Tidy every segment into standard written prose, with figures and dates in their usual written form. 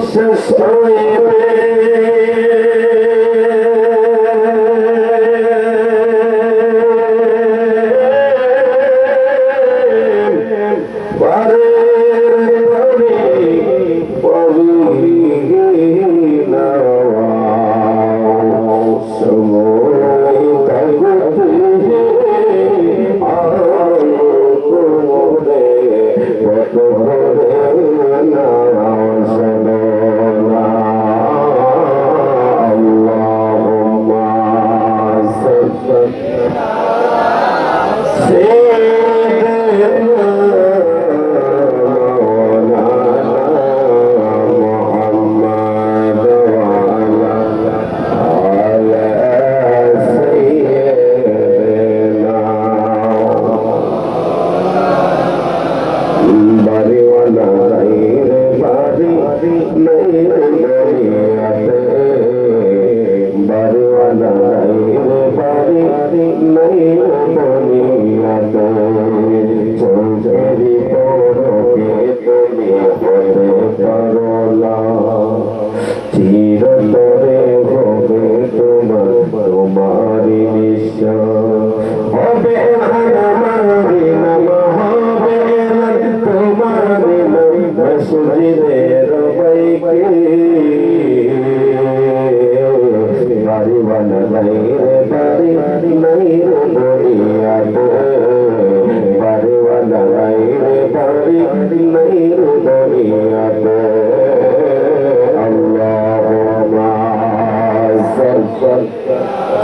শেষ হইবে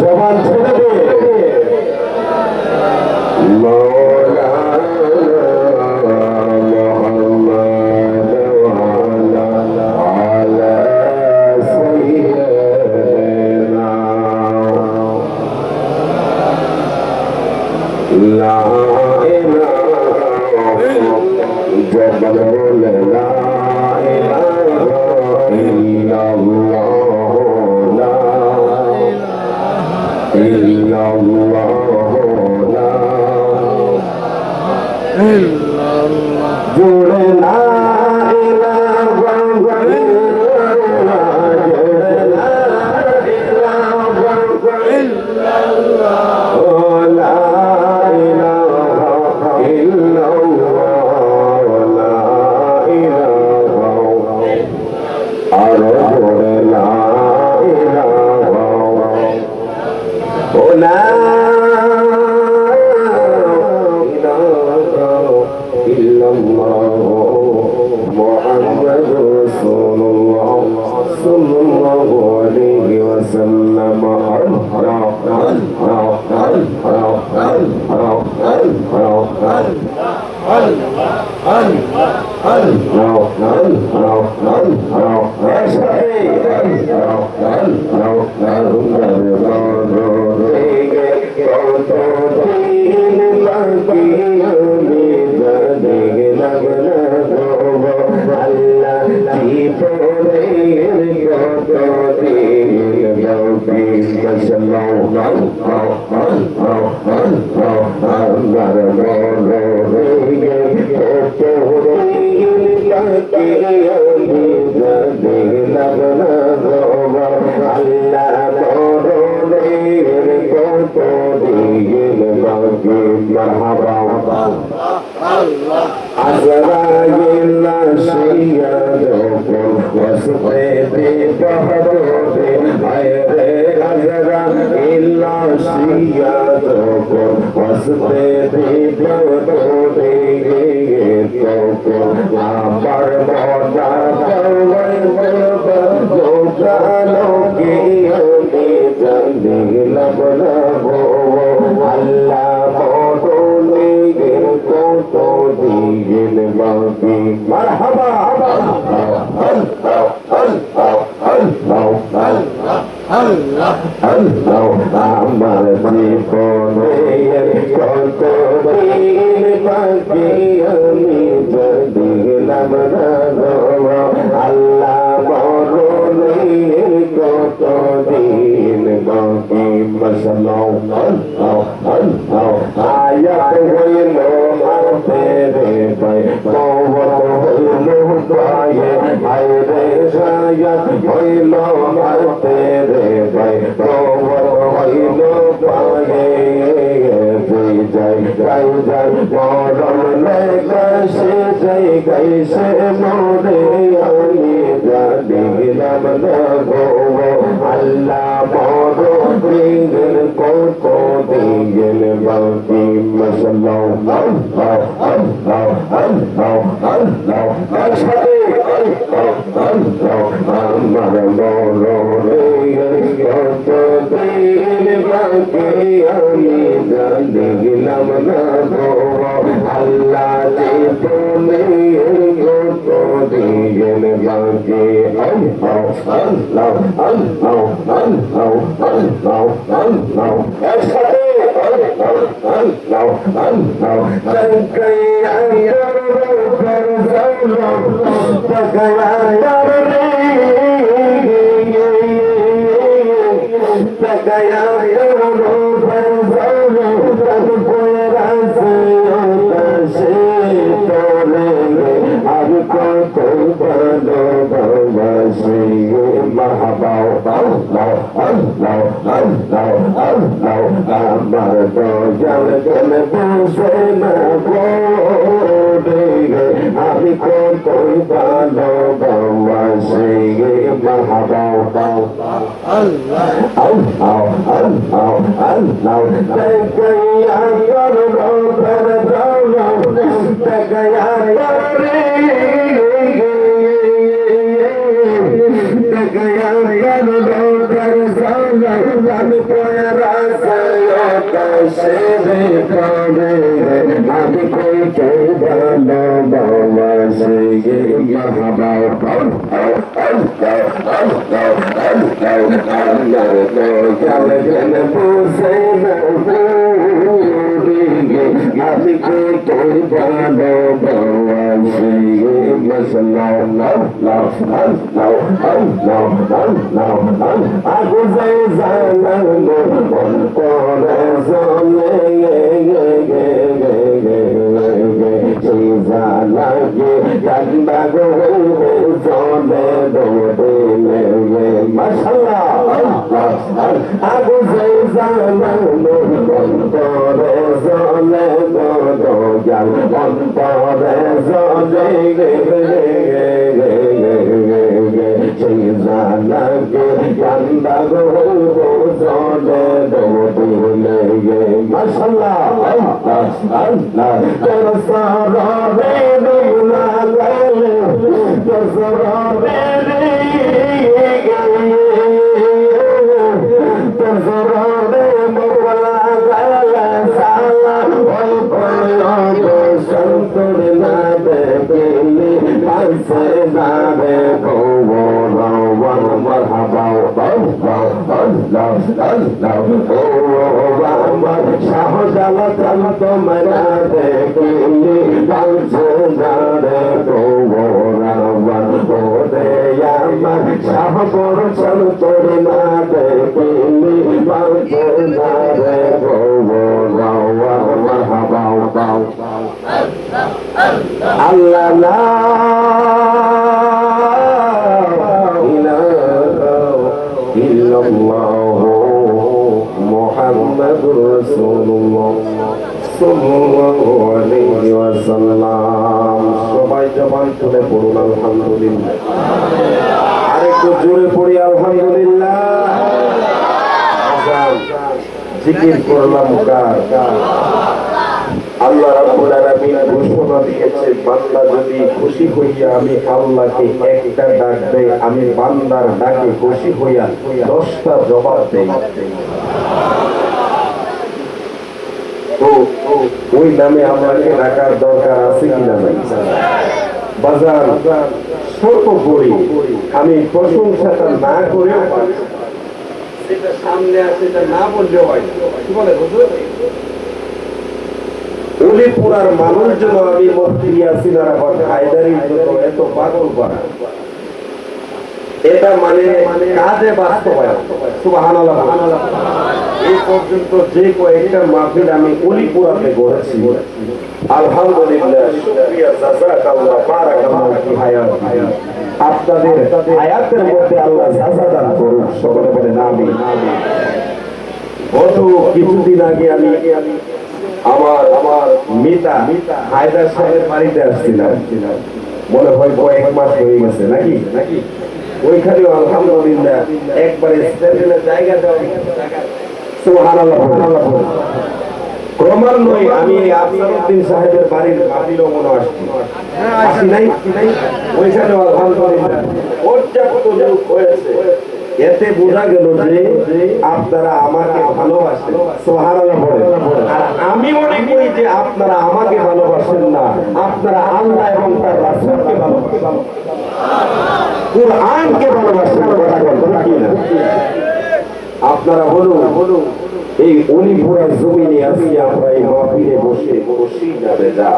জবান ছেড়ে দে আয়াত হইল হাতে রে ভাই কওয়াত হইল পায়ে আয় রে সায়া হইল হাতে রে ভাই কবর হইল পায়ে যাই গাই যাই মরণ লেগাছে যাই গাইছে মরে আমি জানিলাম না গো আল্লাহ বড় দিগের কত দিগের বাকি মশলা আল্লাহ আল্লাহ আল্লাহ আল্লাহ আশহাদু আল্লাহ আমার বড় দিগের কত দিগের বাকি আমি জানিলাম না গো আল্লাহ তুমি কত দিগের বাকি আল্লাহ আল্লাহ আল্লাহ আল্লাহ আল্লাহ আল্লাহ আশহাদু আল্লাহ আল্লাহ তাকায়া ইয়া রাব্বুল তাকায়া ইয়া তাকায়া ইয়া রাব্বুল তাকবীর আছে সে তোলে আর কত ভালো ভালোবাসি মাহবা আল্লাহ আল্লাহ আল্লাহ আল্লাহ আমার দয়াল কেন বুঝে না গো আমি কত ভালো ভালোবাসি মাহবা আল্লাহ আল্লাহ আল্লাহ আল্লাহ তাকায়া ইয়া রাব্বুল তাকায়া ইয়া আমি কই ভালো বাবাসে মাহবা আমি কই ভালো বাবাসে মশলা আগু যাই জানানো অন্তরে জলে লাগে কান্দা গো জলে দৌড়ে মাশাআল্লাহ আগু যাই জানানো অন্তরে জলে দৌড়াল অন্তরে জলে সেই জানাকে কান্দা গো জলে দৌড়ে মাশাআল্লাহ আল্লাহ তোর সারাবে না গেলে তোর সারাবে তোর সারাবে মোলা গেলে সালা ওই বলো সন্তর না দেখলি কাছে যাবে مرحبا الله الله الله আমার শাহজালাল তো মনা দেখলি বাংলাদেশে গোবরাবার ওরে আমার শাহপুর চলতর না দেখলি বাংলাদেশে গোবরাবার মারহাবা আল্লাহ লা মুহাম্মাদুর রাসূলুল্লাহ সাল্লাল্লাহু আলাইহি ওয়াসাল্লাম সবাই জবান তুলে পড়ুন আলহামদুলিল্লাহ আরেকটু জোরে পড়ি আলহামদুলিল্লাহ আজান জিকির করলাম কার আল্লাহ রাব্বুল আলামিন ঘোষণা দিয়েছে বান্দা যদি খুশি হইয়া আমি আল্লাহকে একটা ডাক দেই আমি বান্দার ডাকে খুশি হইয়া 10টা জবাব দেই তো ওই নামে আমাকে ডাকার দরকার আছে কিনা নাই বাজার সর্বোপরি আমি প্রশংসাটা না করেও সেটা সামনে আছে এটা না বললেও হয় কি বলে হুজুর উলিপুরার মানুষজন আমি মুফতি ইয়াসিন আরাফাত হায়দারির জন্য এত পাগল করা এটা মানে কাজে বাস্তবায়ন। সুবহানাল্লাহ। এই পর্যন্ত যে কয়েকটা মাহফিল আমি অলিপুরাতে করেছি, আলহামদুলিল্লাহ, শুকরিয়া, জাযাকাল্লাহ, বারাকাল্লাহ ফি হায়াতি। আপনাদের হায়াতের মধ্যে আল্লাহ জাযা দান করুন, সকলে বলেন আমিন। গত কিছুদিন আগে আমি আমার মিতা হায়দার সাহেবের বাড়িতে আসছিলাম, মনে হয় কয়েক মাস হয়ে গেছে নাকি ওইখানেও আলহামদুলিল্লাহ একবারে স্ট্যান্ডের জায়গা দেওয়া। সুবহানাল্লাহ। ক্রমান্বয়ে আমি আফসারউদ্দিন সাহেবের বাড়ির মাহফিলও মনে আসি নাই, ওইখানেও আলহামদুলিল্লাহ পর্যাপ্ত লোক হয়েছে। এতে বোঝা গেল যে আপনারা আমাকে ভালোবাসেন। সুবহানাল্লাহ। আর আমি মনে করি যে আপনারা আমাকে ভালোবাসেন না, আপনারা আল্লাহ এবং তার রাসূলকে ভালোবাসেন, কুরআনকে ভালোবাসেন। কথা বলতে কি না? আপনারা বলুন এই অলিপুরা জমিনে আছি আমরা, এই মাহফিলে বসে বসি না বেজা,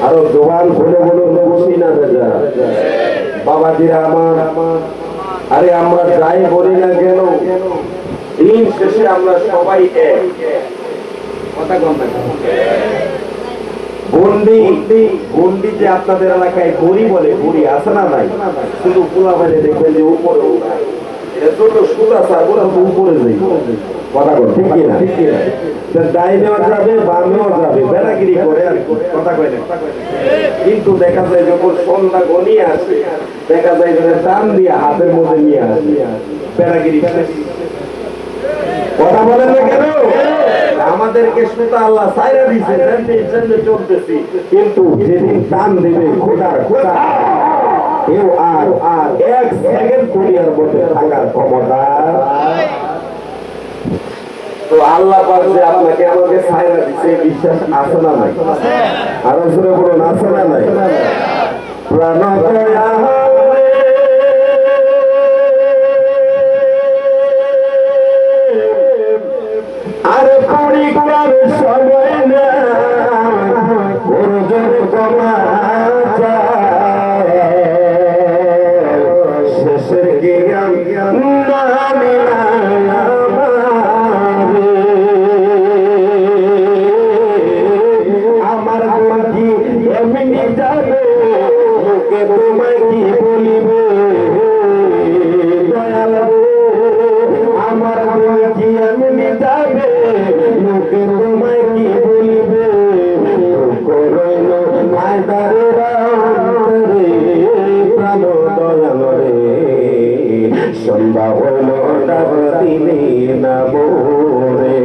আরো জোয়ান খুলে বলুন বসি না বেজা। বাবাজিরা আমার, আরে আমরা যাই বলি না কেন, দিন শেষে আমরা সবাই এক। কথা কম না? গন্ডি যে আপনাদের এলাকায় গড়ি বলে, গড়ি আছে না নাই? শুধু পোলা বাইরে দেখবেন যে উপরে ছোট সুতা চার বলে উপরে যাই। কথা কর ঠিক কিনা? ডাইনেও যাবে, বামেও যাবে, বেড়াগিরি করে আর কথা কয় না। কিন্তু দেখা যায় যখন সন্ধ্যা গনিয়ে আসে, দেখা যায় যে টান দিয়ে হাতের মধ্যে নিয়ে আসে, বেড়াগিরি। কথা বলেন না কেন? আমাদেরকে সুতা আল্লাহ ছাইরা দিছে, চলতেছি, কিন্তু যেদিন টান দেবে খোদার খোদা, কেউ আর এক সেকেন্ড দুনিয়ার মধ্যে থাকার ক্ষমতা। তো আল্লাহ পাক যে আপনাকে আমাকে ছাইরা দিছে, বিশ্বাস আছে না নাই? আরো জোরে বলুন, আছে না নাই? প্রাণ দয়া আরে পড়ি করার সময় না, ওজন কমা শেষের জ্ঞান আমার বন্ধু এমনি যাবে, লোকে তোমায় কি বলিবে দয়াল, আমার বন্ধু এমনি যাবে, লোকে তোমায় কি বলিবে। করইল মায়দারের অন্তরে প্রাণ দয়াল রে, সন্ধ্যা হইল ডাক দিলে না মোরে,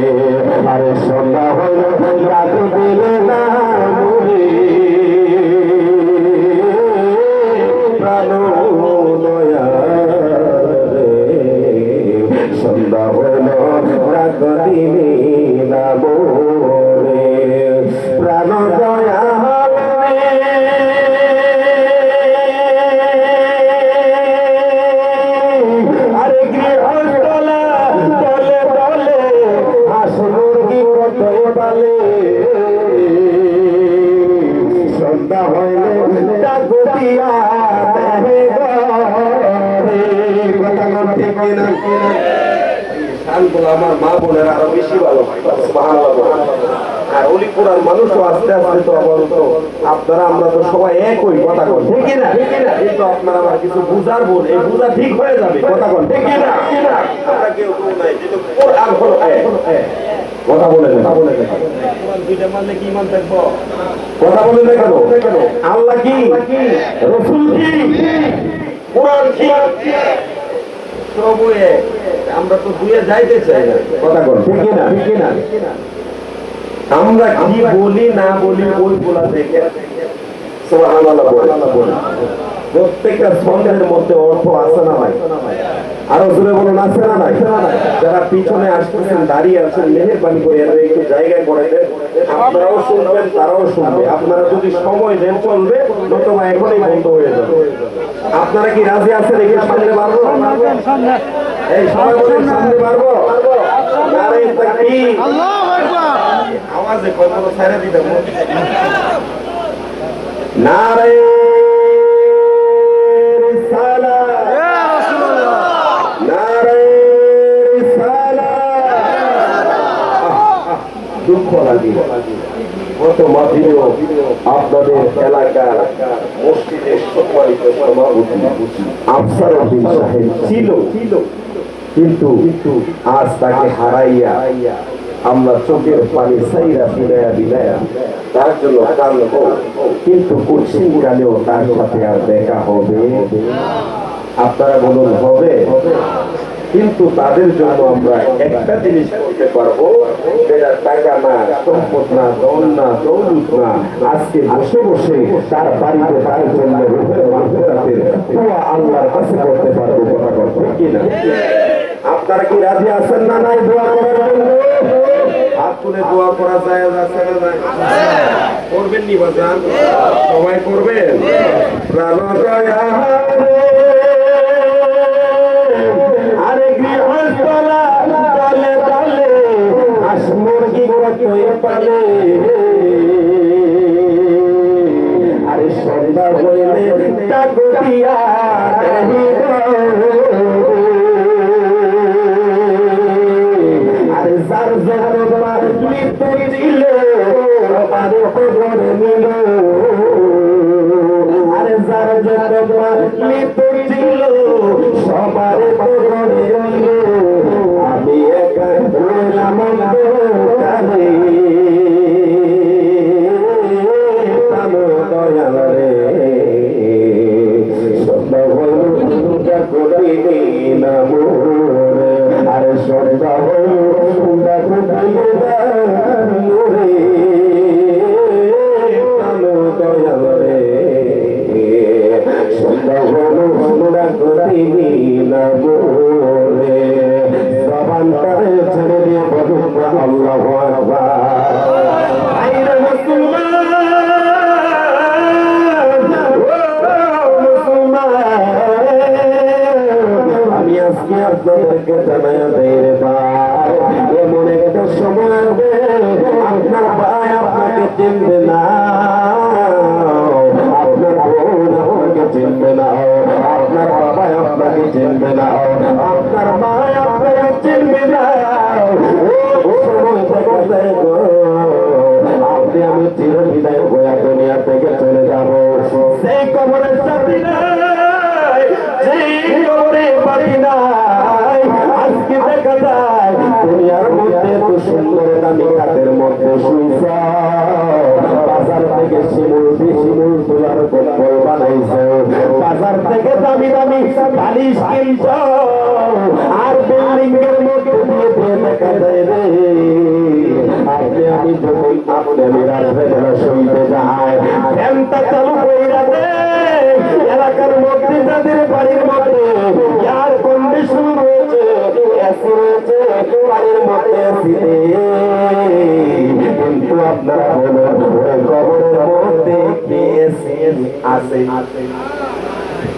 আরে সন্ধ্যা হইল ডাক দিলে না মোরে, প্রাণ দয়াল রে, সন্ধ্যা হইল ডাক দিলে না মোরে, প্রাণ দয়াল রে। আরে গৃহস্থলা দলে দলে হাঁস মুরগি কত বলে, সন্ধ্যা হইলে ডাক দিয়া দেহে ঘরে। কথা বলতে কিনা? আমার মা বোনের আরো বেশি ভালো হয়। আর অলিপুরার মানুষও আস্তে আস্তে তো আপনারা আমরা তো সবাই একই। কথা কন ঠিক না? কিন্তু আপনারা আমার কিছু বুঝার বোন, এই বুঝা ঠিক হয়ে যাবে। কথা কন ঠিক না? আমরা কেউ নাই, যেহেতু কোরআন হলো এক। কথা বলে না, কোরআন দুইটা মানলে কি ইমান থাকবো? কথা বলে না কেন? আল্লাহ কি, রাসূল কি, কোরআন কি, সব এক। আমরা তো দুয়ে যাইতে চাই না। কথা কন ঠিক না? আমরা কি বলি না বলি ওইগুলা দেখে সুবহানাল্লাহ বলে। প্রত্যেকটা ছন্দের মধ্যে অর্থ আছে না নাই? আরো জোরে বলুন, আছে না নাই? যারা পিছনে আসতেছেন, দাঁড়িয়ে আছেন, মেহেরবানি করে একটু জায়গায় করে দেন, আপনারাও শুনবেন, তারাও শুনবে। আপনারা যদি সময় দেন চলবে, নতুবা এখনই বন্ধ হয়ে যাবে। আপনারা কি রাজি আছেন? একটু সামনে বাড়বো, এই সবাই বলেন সামনে বাড়বো। নারে তাকবীর, আল্লাহু আকবার। আওয়াজে কথা ছাইরা দিবেন। নারে রিসালাত। গত মাসেও আপনাদের এলাকার মসজিদের সম্মানিত সভাপতি আফসার উদ্দিন সাহেব ছিল, কিন্তু আজ তাকে হারাইয়া আমরা চোখের পানি সাইরা বিদায়া বিদায়া তার জন্য কাঁদব, কিন্তু কঠিন কালেও তার সাথে আর দেখা হবে? আপনারা বলুন হবে? কিন্তু তাদের জন্য আমরা একটা জিনিস করতে পারবো, যেটা টাকা না, সম্পদ না, দল না, দৌলত না, আজকে বসে বসে তার বাড়িতে তার জন্য রূপের মাধ্যমে দোয়া আল্লাহর কাছে করতে পারবো। কথা কথা ঠিক কিনা? আপনারা কি রাজি আছেন না নাই দোয়া করার জন্য? হাত তুলে দোয়া করা যায় আছে না নাই? করবেন নি বাজান? সবাই করবেন? প্রাণ দয়া আরে গৃহস্থলা দলে দলে হাঁস মুরগি কতই পালে, আরে সন্ধ্যা হইলে ডাকো দিয়া আরে যার যত মৃত্যু দিল আরে খবর নিল, আরে যার যত মৃত্যু দিল সবার খবর নিল, আমি একা রইলাম অন্ধকারে, প্রাণ দয়াল রে সন্ধ্যা হইল ডাকো দিবি না মোরে, আরে সন্ধ্যা হইল ডাকো দিবি না মোরে, প্রাণ দয়াল রে সন্ধ্যা হইল ডাকো দিবি না মোরে। জবানটারে ছেড়ে দিয়ে বলুন আল্লাহু আকবার। আইরে মুসলমান, আমি আজকে আপনাদেরকে জানাই দেই রে ভাই, এমন একটা সময় হবে আপনার ভাই আপনাকে চিনবে না, আপনার বোন আপনাকে চিনবে না, আপনার বাবা আপনাকে চিনবে না, আপনার মা আপনাকে চিনবে না। ওই সময় দেখা যায় গো আপনি আমি চির বিদায় হয়ে দুনিয়া থেকে চলে যাব, সেই কবরের চাকরি নাই, সেই কবরে বাড়ি নাই। আজকে দেখা যায় দুনিয়ার মধ্যে এত সুন্দর দামি কাঠের মধ্যে শুইছে, বাজার থেকে শিমুল তোলার কম্বল বানাইছে, বাজার থেকে দামি দামি বালিশ কিনছ, আর বিল্ডিং এর মধ্যে দিয়ে দিয়ে দেখা যায় রে আপনি আমি যখন আপনি আমি রাত্রে বেলা শুইতে যাই, ফ্যানটা চালু কইরা দে, এলাকার মধ্যে যাদের বাড়ির মধ্যে এয়ার কন্ডিশন রয়েছে, এসি রয়েছে, বাড়ির মধ্যে এসি, কিন্তু আপনারা বলুন ওই কবরের মধ্যে কি এসি আছে?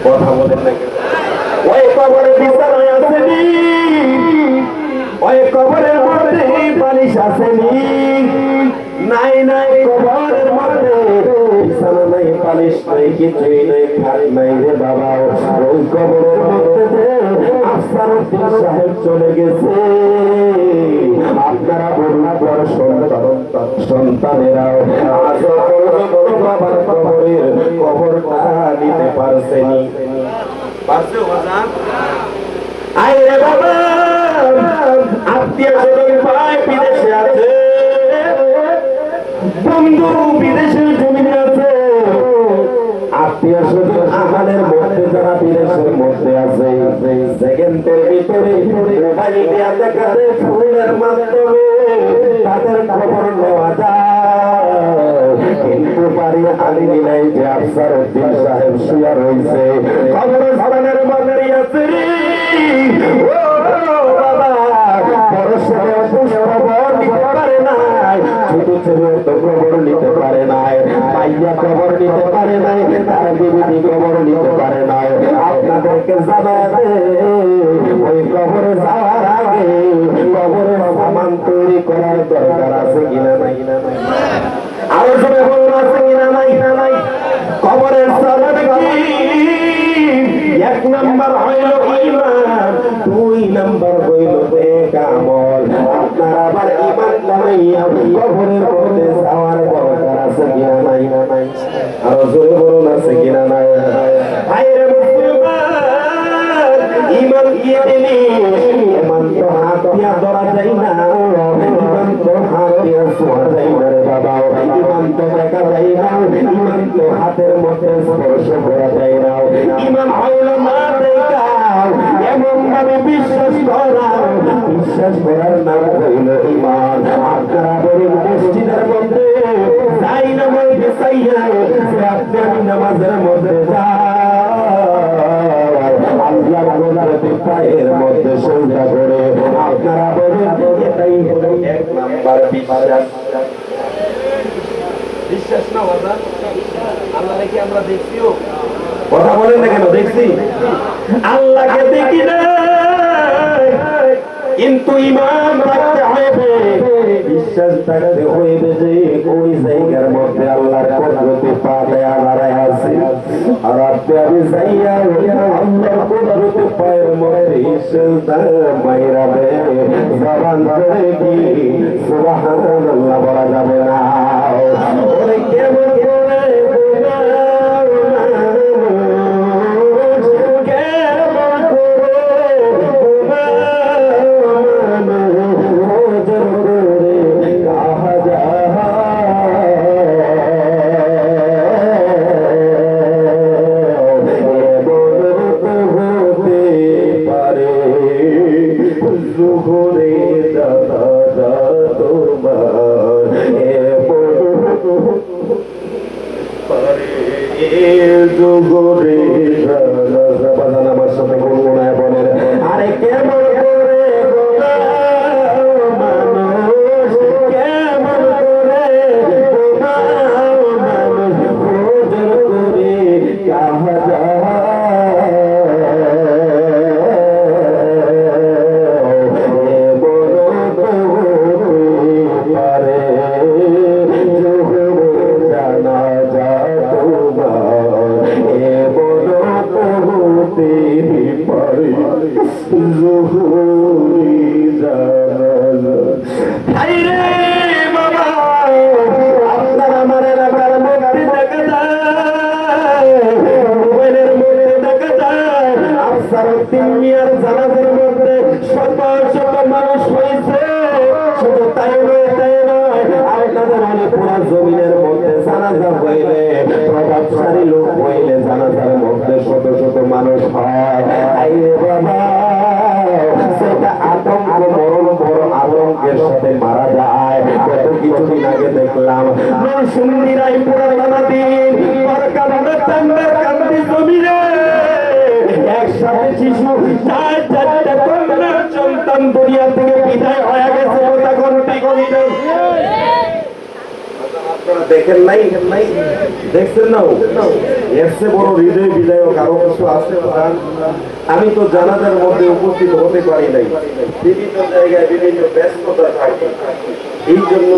কথা বলেন না কেন? ওই কবরের বিছানায় আসেনি, ওই কবরের মধ্যে বালিশ আসেনি, নাই নাই কবরের মধ্যে বিছানা নাই, বালিশ নাই, কিছুই নাই, খাট নাই রে বাবা। ওই কবরের মধ্যে আফসার উদ্দিন সাহেব চলে গেছে। আপনারা বলুন পর সন্তানেরাও আজ বাবার কবরের কবরটা নিতে পারছেনি? পারছে বাজান? আয় রে বাবা, আত্মীয় স্বজন ভাই বিদেশে আছে, বন্ধু বিদেশের জমিনে আছে, আত্মীয় স্বজন আমাদের মধ্যে যারা বিদেশের মধ্যে আছে, সেকেন্ডের ভিতরে মোবাইল দিয়া দেখা যায়, ফোনের মাধ্যমে তাদের খবর নেওয়া যায়, কিন্তু বাড়ি আনি নাই যে আফসার উদ্দিন সাহেব শুয়া রয়েছে কবরস্থানের মধ্যে আছে। বাবা বড় ছেলে খবর নিতে পারে নাই, ছোট ছেলে তো খবর নিতে পারে নাই, মাইয়া খবর নিতে পারে নাই, তার বিবিধি খবর নিতে পারে নাই। আপনাদেরকে জানাবে ওই কবরে যাওয়ার আগে কবরের সামান তৈরি করার দরকার আছে কিনা নাই? আরো জোরে বলুন আছে কিনা নাই? কবরের সামান কি? এক নাম্বার হইল ঈমান, দুই নাম্বার হইল নেক আমল। আপনারা আবার ঈমান লাগাইয়া কবরের আরো জোরে বলুন আছে কিনা নাই? ভাইরে মুসলমান, ইমান কি দিলি? ইমান তো হাত দিয়া ধরা যায় না, ইমান তো হাত দিয়া ছোঁয়া যায় না রে বাবা, ইমান তো দেখা যায় না, ইমান তো হাতের মধ্যে স্পর্শ করা যায় না। ইমান হইল না দেখা, এমন ভাবে বিশ্বাস করা, বিশ্বাস করার নাম হইল ইমান। আপনারা বলুন মসজিদের মধ্যে যাই না মধ্যে চাইয়া আপনি আমি নামাজের মধ্যে আল্লাহর গোলাপি পায়ের মধ্যে সৌদা করে আপনারা বলুন এটাই হলো এক নাম্বার বিশ্বাস। বিশ্বাস না বাজার, আল্লাহ রেখে আমরা দেখছিও, কথা বলেন না কেন? দেখছি, আল্লাহকে দেখি না, কিন্তু ইমান রাখতে হবে, বিশ্বাস থাকতে হইবে যে ওই জায়গার মধ্যে আল্লাহর কুদরতি পা দেয়া দাঁড়ায় আছে। আর আপনি আমি যাইয়া আল্লাহর কুদরতি পায়ের মধ্যে সেজদা মাইরা দে, জবান ধরে কি সুবহানাল্লাহ বলা যাবে না? ওরে কেমন করে আমার সাথে গুনগুনায় বলেন, আরে কেমন করে মানুষ, কেমন করে মানুষ করে কাহা জমিনের মধ্যে জানাজা হইলে, প্রভাবশালী লোক হইলে জানাজার মধ্যে শত শত মানুষ হয়। বাবা, সেটা আতঙ্ক, মরণ বড় আতঙ্কের সাথে মারা যায়। কত কিছুদিন আগে দেখলাম সুন্দরীরাই পুরাতনা দিন কান্দি জমিনে একসাথে শিশু চার চারটা কন্যা সন্তান দুনিয়া থেকে বিদায় হয়ে গেছে। দেখেন নাই? দেখছেন না? এর চেয়ে বড় হৃদয় বিদায়ক আরো কিছু আছে? আমি তো জানাজার মধ্যে উপস্থিত হতে পারি নাই, বিভিন্ন জায়গায় বিভিন্ন ব্যস্ততা থাকে। এই জন্য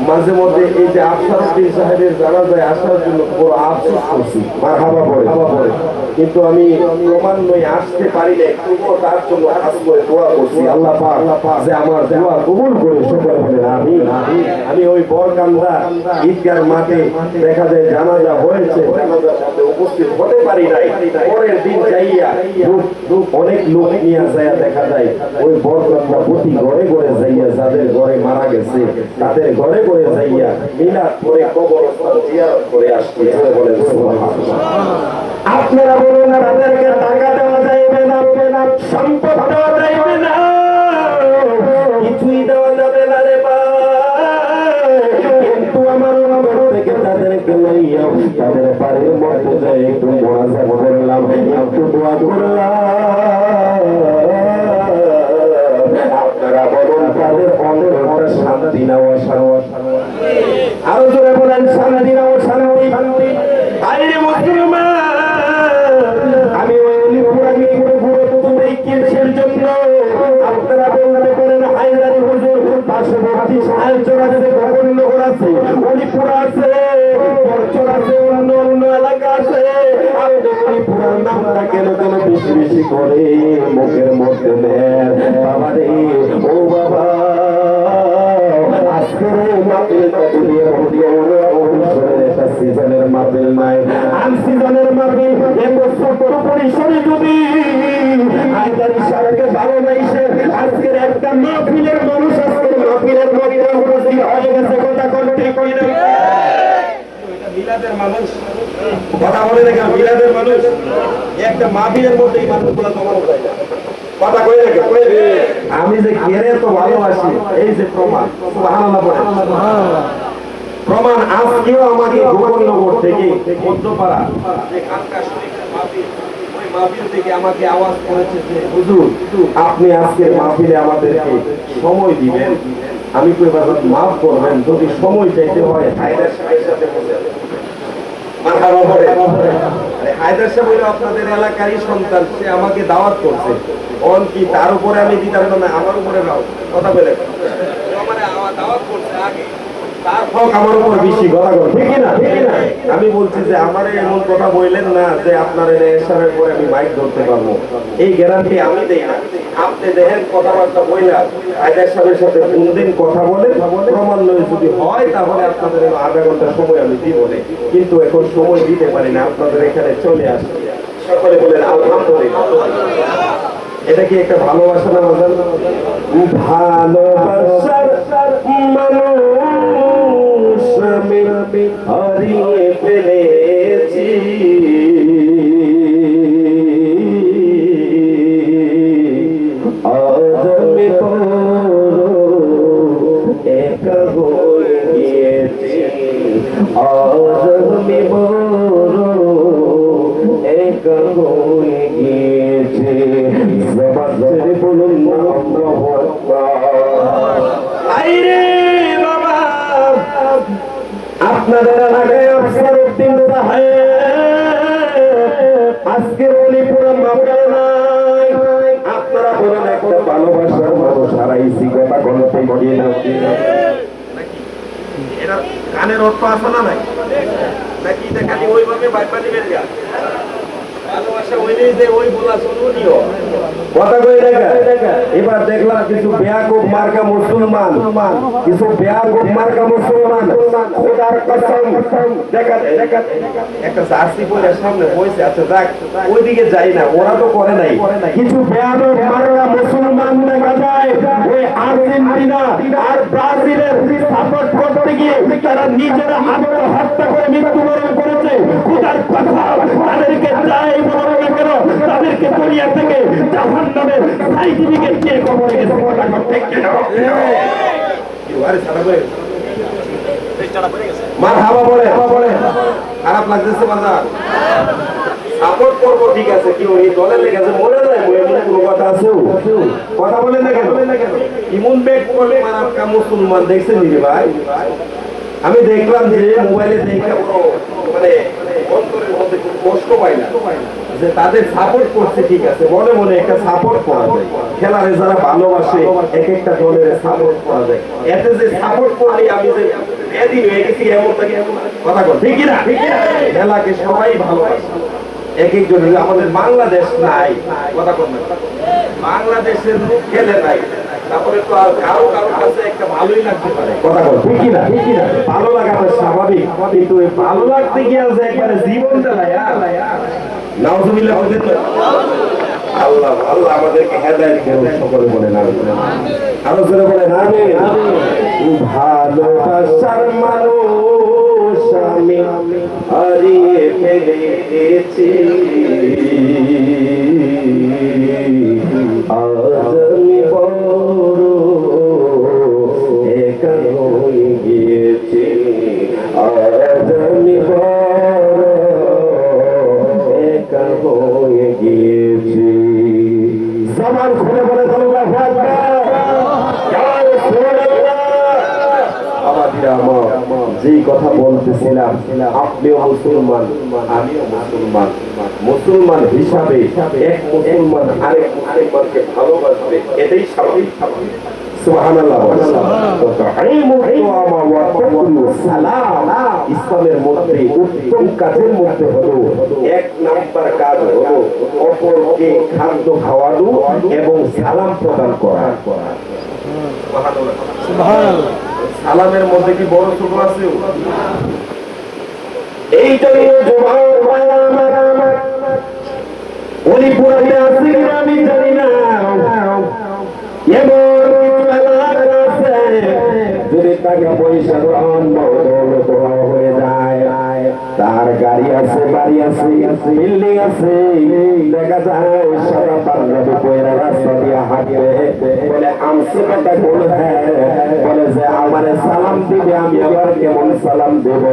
মাঝে মধ্যে এই যে আফসারউদ্দিন সাহেবের জানাজায় আসার জন্য বড় আফসোস করছি, মারহাবা পড়ে, কিন্তু আমি ক্রমান্বয়ে আসতে পারি নাই। তবুও তার জন্য খাস করে দোয়া করছি, আল্লাহ পাক যে আমার দোয়া কবুল করে সকলে বলেন আমিন। আমি ওই বরকান্দা ঈদগাহ মাঠে দেখা যায় জানাজা হয়েছে, জানাজার সাথে উপস্থিত হতে পারি নাই। পরের দিন যাইয়া অনেক লোক নিয়ে যায়, দেখা যায় ওই বরকান্দা প্রতি ঘরে ঘরে যাইয়া যাদের ঘরে মারা গেছে তাদের ঘরে ঘরে যাইয়া মিলাদ করে কবরস্থান জিয়ারত করে আসছে। বলেন সুবহানাল্লাহ। আপনারা বলুন তাদেরকে টাকা দেওয়া যাইবে না, সম্পদ দেওয়া যাইবে না, কিছুই দেওয়া যাবে না রে ভাই, কিন্তু আমার অন্তর থেকে তাদেরকে লইয়া তাদের বাড়ির মধ্যে যাই একটু মোনাজাত করলাম, একটু দোয়া করলাম। আপনারা বলুন তাদের অন্তরটা শান্তি নেওয়া, আরো জোরে বলেন শান্তি নেওয়া, শান্তি। আরে মুসলমান, আমি ওই পুরানি গুরুত্ব দেই কিসের জন্য? আপনারা বলতে পারেন হায়দারি হুজুর পার্শ্ববর্তী সাহায্য আছে, গগননগর আছে, অলিপুর আছে, বরচর আছে, অন্য অন্য এলাকা আছে। আপনি অলিপুরার নামটা কেন কেন বেশি বেশি করে মুখের মধ্যে নেন? বাবা রে, ও বাবা, আজকের মাটির কাছে দিয়ে একটা সিজনের মাত্র মাহফিল নাই, আনসিজনের মাহফিল। এত ছোট পরিসরে যদি হায়দারি সাহেবকে ভালোবাসে আজকের একটা মাহফিলের মানুষ আজকের মাহফিলের মধ্যে উপস্থিত হয়ে গেছে, কথা কোনটি কই না? মিলাদের মানুষ কথা বলে না কেন? মিলাদের মানুষ একটা মাহফিলের মধ্যে এই মানুষগুলো জমানো যায় না, কথা কই না কেন? আমি যে কেরে তো ভালোবাসি এই যে প্রমাণ, সুবহানাল্লাহ বলেন। প্রমাণ আজকেও আমাকে গোপননগর থেকে মধ্যপাড়া যে খানকা শরীফের মাহফিল, ওই মাহফিল থেকে আমাকে আওয়াজ করেছে যে হুজুর আপনি আজকের মাহফিলে আমাদেরকে সময় দিবেন। আমি কই বাজার মাফ করবেন, যদি সময় চাইতে হয় হায়দার সাহেবের সাথে বসে মারহাবা বলে। হায়দার সাহেব হইলো আপনাদের এলাকারই সন্তান, সে আমাকে দাওয়াত করছে, অন কি তার উপরে আমি দিতাম না, আমার উপরে নাও, কথা বলে মানে আমার দাওয়াত করছে আগে তার হক আমার উপর বেশি, কথা বল ঠিক না? আমি বলছি যে আমার এমন কথা বললেন না যে আপনার এসারের পরে আমি মাইক ধরতে পারবো, এই গ্যারান্টি আমি দেই না। আপনি দেখেন কথাবার্তা বইলা হায়দার সাহেবের সাথে কোনদিন কথা বলেন, ক্রমান্বয়ে যদি হয় তাহলে আপনাদের আধা ঘন্টা সময় আমি দিব না, কিন্তু এখন সময় দিতে পারি না, আপনাদের এখানে চলে আসে। সকলে বলেন আলহামদুলিল্লাহ। এটা কি একটা ভালোবাসা না? ভালোবাসার মানুষ আমি হারিয়ে ফেলেছি, আজ আমি একা হয়ে গিয়েছি, আজ আমি একা হয়ে গিয়েছি। জবান বলুন না আল্লাহু আকবার। আইরে বাবা, আপনাদের এলাকায় আফসার উদ্দিন সাহেব আজকের অলিপুরা মামলা নাই, আপনারা বলেন একটা ভালোবাসার মানুষ হারাইছি, কথা বলতে গিয়ে না এটা কানের অর্থ আছে না নাই নাকি? এটা খালি ওইভাবে বাইপা দিবেন গা, ভালোবাসা ওইলেই যে ওই বলা শুনুনিও, কথা কই দেখা। এবার দেখলাম কিছু বেয়াকুব মার্কা মুসলমান, কিছু বেয়াকুব মার্কা মুসলমান খোদার কসম দেখা একটা জার্সি পরে সামনে বসে আছে, যাক ওইদিকে যাই না, ওরা তো করে নাই। কিছু বেয়াকুব মার্কা মুসলমান দেখা যায় ওই আর্জেন্টিনা আর ব্রাজিলের সাপোর্ট করতে গিয়ে তারা নিজেরা আত্মহত্যা করে মৃত্যুবরণ করেছে। খোদার কথা, তাদেরকে যাই বলো না কেন, তাদেরকে দুনিয়া থেকে জাহান্নামের সার্টিফিকেট দিয়ে কবরে গেছে, কথা ঠিক না? মারহাবা বলে, খারাপ লাগতেছে বাজার, সাপোর্ট করবো ঠিক আছে, কি ওই দলে লেগেছে মরে যায়, কোনো কথা আছে? কথা বলেন না কেন? ইমন বেগ করলে মারাপকা মুসলমান দেখছেন নি ভাই? আমি দেখলাম যে মোবাইলে দেখে মানে অন্তরের মধ্যে খুব কষ্ট পাই না যে তাদের সাপোর্ট করছে, ঠিক আছে, মনে মনে একটা সাপোর্ট করা যায়, খেলারে যারা ভালোবাসে এক একটা দলের সাপোর্ট করা যায়, এতে যে সাপোর্ট করলে আমি যে এদিন হয়ে গেছি এমন থাকে, কথা বল ঠিক না? খেলাকে সবাই ভালোবাসে, এক একজন। আমাদের বাংলাদেশ নাই, কথা বল না, বাংলাদেশের লোক খেলে নাই, তারপরে তো আর কারো কারো কাছে একটা ভালোই লাগতে পারে, কথা বল ঠিক না? ভালো লাগাটা স্বাভাবিক, কিন্তু এই ভালো লাগতে গিয়ে যে একবারে জীবনটা নাউজুবিল্লাহ বলতে তো আল্লাহ আল্লাহ আমাদেরকে হেদায়েত করুন, সকলে বলেন আমিন। আরো জোরে বলেন আমিন। ভালোবাসার মানুষ আমি হারিয়ে ফেলেছি, আজ আমি বড় একা হয়ে গিয়েছি, আজ আমি বড় একা হয়ে গিয়েছি। জবান খুলে বলে আল্লাহু আকবার, ইয়া রাসূলুল্লাহ। আমাদের যেই কথা বলতেছিলাম, আপনিও মুসলমান আমিও মুসলমান, মুসলমান হিসাবে এক মুসলমান আরেক মুসলমানকে ভালোবাসবে, এটাই স্বাভাবিক। সুবহানাল্লাহ। ইসলামের মধ্যে উত্তম কাজের মধ্যে হলো এক নাম্বার কাজ হলো অপরকে খাদ্য খাওয়ানো এবং সালাম প্রদান করা। সালামের মধ্যে কি বড় ছোট আছে? এই জন্য যুবক ভাইরা আমার উনি পুরাতে আছে কিনা আমি জানি না, এমন কিছু এলাকা আছে যদি টাকা পয়সা গ্রহণ দৌলত হয়ে যায়, তার গাড়ি আছে, বাড়ি আছে, বিল্ডিং আছে, দেখা যায় সারা পাঞ্জাবি পয়রা রাস্তা দিয়ে হাঁটবে, বলে আমসে কথা বলে, বলে যে আমারে সালাম দিবে, আমি আবার কেমন সালাম দেব।